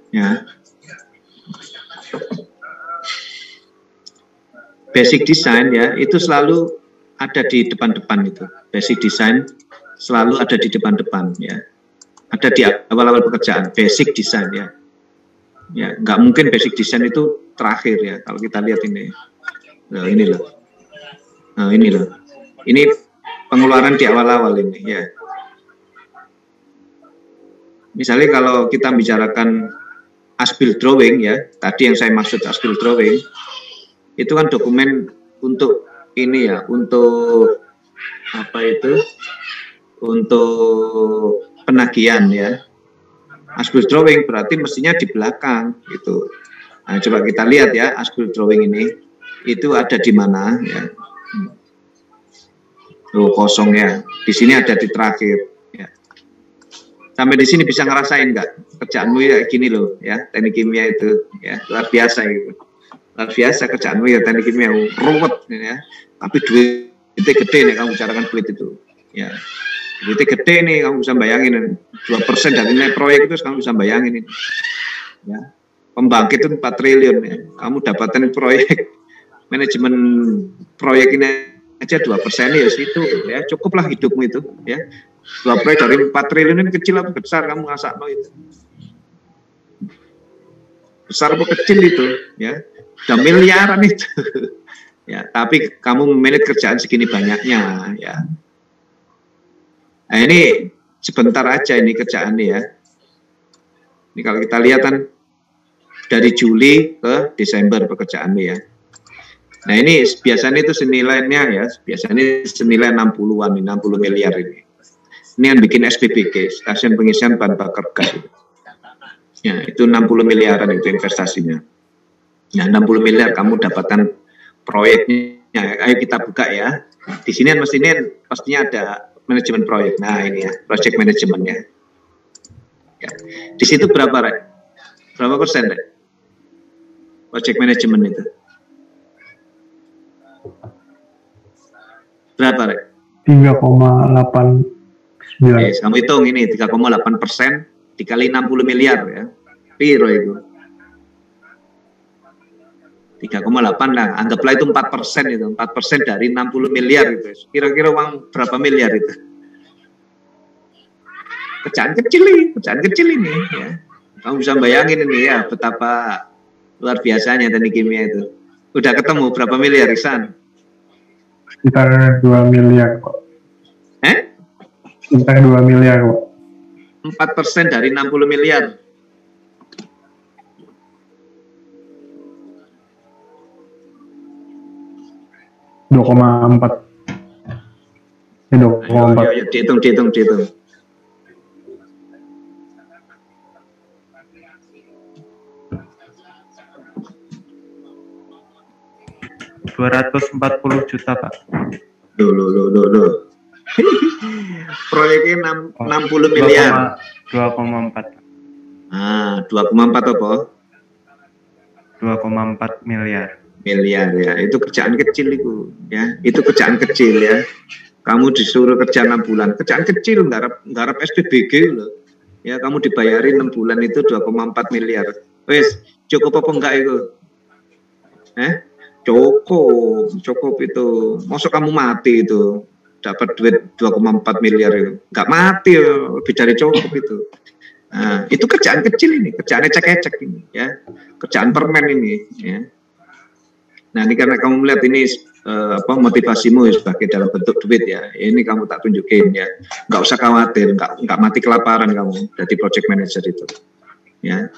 Speaker 1: Ya. Basic design ya, itu selalu ada di depan-depan itu. Basic design selalu ada di depan-depan ya. Ada di awal-awal pekerjaan, basic design ya. Ya, nggak mungkin basic design itu terakhir ya. Kalau kita lihat ini, nah, ini loh. Nah, ini loh. Ini pengeluaran di awal-awal ini ya. Misalnya kalau kita bicarakan as-built drawing ya, tadi yang saya maksud as-built drawing, itu kan dokumen untuk ini ya, untuk apa itu, untuk penagihan ya. As-built drawing berarti mestinya di belakang gitu. Nah, coba kita lihat ya, as-built drawing ini itu ada di mana ya. Kosong ya, di sini ada di terakhir ya. Sampai di sini bisa ngerasain nggak kerjaanmu ya gini loh ya, teknik kimia itu ya, luar biasa gitu. Luar biasa kerjaanmu ya, teknik kimia ruwet ya, tapi duitnya gede nih kamu bicarakan duit itu ya. Duitnya gede nih, kamu bisa bayangin 2% dari nilai proyek itu kamu bisa bayangin ini ya. Pembangkit itu 4 triliun ya, kamu dapatkan proyek manajemen proyek ini aja 2% ya situ ya, cukuplah hidupmu itu ya. 2 proyek dari 4 triliun ini kecil apa besar, kamu ngasakno itu besar apa kecil itu ya, udah miliaran itu ya, tapi kamu memanage kerjaan segini banyaknya ya. Nah, ini sebentar aja ini kerjaannya ya. Ini kalau kita lihat kan dari Juli ke Desember pekerjaannya ya. Nah ini biasanya itu senilainya ya, biasanya senilai 60-an, 60 miliar ini. Ini yang bikin SPBG, stasiun pengisian bahan bakar gas itu. Ya, itu 60 miliaran itu investasinya. Nah, 60 miliar kamu dapatkan proyeknya. Ayo kita buka ya. Di sini pastinya ada manajemen proyek. Nah, ini ya, project manajemennya. Ya. Di situ berapa, Rek? Berapa persen, Rek? Project manajemen itu. Berapa, Rek?
Speaker 9: 3,8.
Speaker 1: Oke, kamu hitung ini 3,8% dikali 60 miliar ya. Piro itu? 3,8 lah, anggaplah itu 4% itu. 4% dari 60 miliar itu. Kira-kira uang berapa miliar itu? Pecahan kecil ini ya. Kamu bisa bayangin ini ya betapa luar biasanya teknik kimia itu. Udah ketemu berapa miliar, Iksan?
Speaker 9: Sekitar 2 miliar kok. Sekitar 2 miliar kok.
Speaker 1: 4% dari 60 miliar.
Speaker 9: $2,4.
Speaker 1: Ayo, dihitung.
Speaker 10: 240 juta, Pak.
Speaker 1: Loh. Proyeknya 60 miliar.
Speaker 10: 2,4.
Speaker 1: Ah, 2,4 apa?
Speaker 10: 2,4 miliar.
Speaker 1: Miliar ya. Itu kerjaan kecil itu, ya. Itu kerjaan kecil ya. Kamu disuruh kerja 6 bulan. Kerjaan kecil, nggarap SPBG loh. Ya, kamu dibayarin 6 bulan itu 2,4 miliar. Wes, cukup apa enggak itu? Cukup itu. Masuk kamu mati itu. Dapat duit 2,4 miliar itu. Enggak mati, lebih dari cukup itu. Nah, itu kerjaan kecil ini, kerjaan ecek-ecek ini ya. Kerjaan permen ini ya. Nah, ini karena kamu melihat ini motivasimu sebagai dalam bentuk duit ya. Ini kamu tak tunjukin ya. Enggak usah khawatir, enggak mati kelaparan kamu jadi project manager itu. Ya.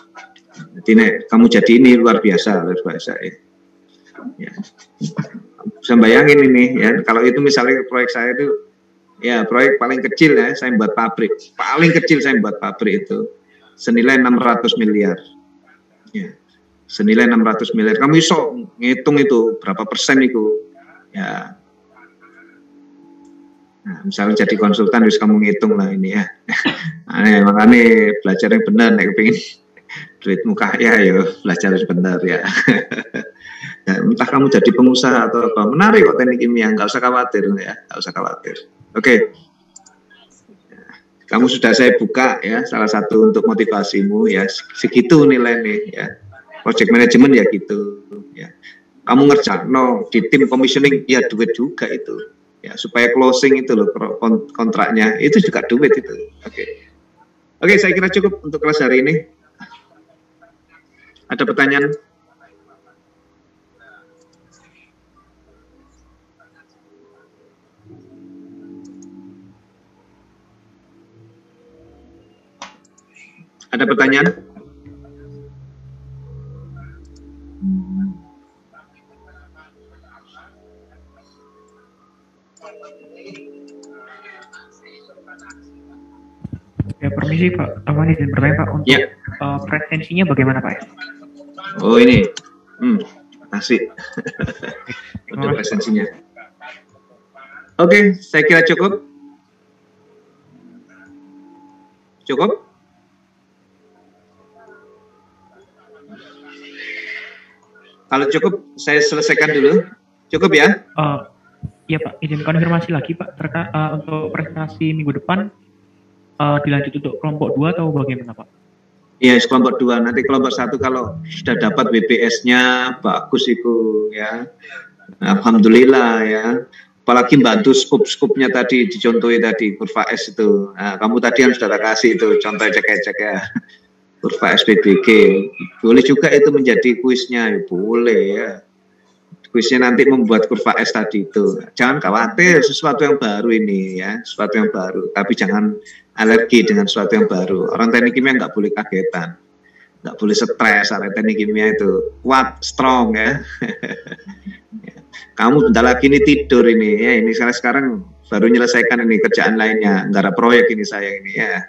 Speaker 1: Jadi kamu jadi ini luar biasa ya. Ya. Bisa bayangin ini ya, kalau itu misalnya proyek saya itu ya proyek paling kecil ya, saya buat pabrik paling kecil, saya buat pabrik itu senilai 600 miliar ya, senilai 600 miliar. Kamu iso ngitung itu berapa persen itu ya. Nah, misalnya jadi konsultan harus kamu ngitung lah ini ya. Makanya belajar yang benar nih, kepingin duitmu kaya ya belajar yang benar ya. Ya, entah kamu jadi pengusaha atau apa, menarik kok teknik kimia, nggak usah khawatir ya, nggak usah khawatir. Oke, kamu sudah saya buka ya, salah satu untuk motivasimu ya, segitu nilai nih ya, project management ya gitu ya. Kamu ngerjain di tim commissioning ya duit juga itu ya, supaya closing itu loh kontraknya itu juga duit itu. Oke, saya kira cukup untuk kelas hari ini. Ada pertanyaan? Ada pertanyaan?
Speaker 10: Ya, permisi Pak, izin bertanya Pak, untuk
Speaker 1: ya.
Speaker 10: Presensinya bagaimana Pak ya?
Speaker 1: Oh ini, asik. Untuk presensinya. Oke, saya kira cukup. Cukup? Kalau cukup, saya selesaikan dulu. Cukup ya?
Speaker 10: Iya Pak, izin konfirmasi lagi Pak, terkait untuk presentasi minggu depan dilanjut untuk kelompok 2 atau bagaimana Pak?
Speaker 1: Iya, kelompok 2. Nanti kelompok 1 kalau sudah dapat WBS-nya bagus itu ya. Alhamdulillah ya. Apalagi bantu skup-skupnya tadi dicontohi tadi kurva S itu. Nah, kamu tadi yang sudah kasih itu contoh cek-cek ya. Kurva SPBG. Boleh juga itu menjadi kuisnya, ya, boleh ya. Kuisnya nanti membuat kurva S tadi itu. Jangan khawatir, sesuatu yang baru ini ya, sesuatu yang baru. Tapi jangan alergi dengan sesuatu yang baru. Orang teknik kimia nggak boleh kagetan, nggak boleh stres. Teknik kimia itu kuat, strong ya. kamu bentar lagi ini tidur ini ya, ini sekarang baru menyelesaikan ini kerjaan lainnya, garap proyek ini saya ini ya.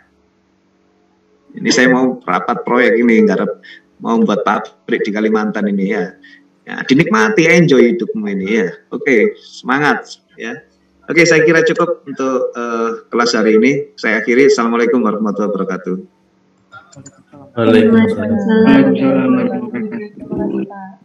Speaker 1: Ini saya mau rapat proyek ini, garap mau buat pabrik di Kalimantan ini ya. Ya, dinikmati, enjoy hidupmu ini ya. Oke, semangat ya. Oke, saya kira cukup untuk kelas hari ini. Saya akhiri. Assalamualaikum warahmatullahi wabarakatuh.
Speaker 6: Waalaikumsalam.
Speaker 2: Waalaikumsalam warahmatullahi wabarakatuh.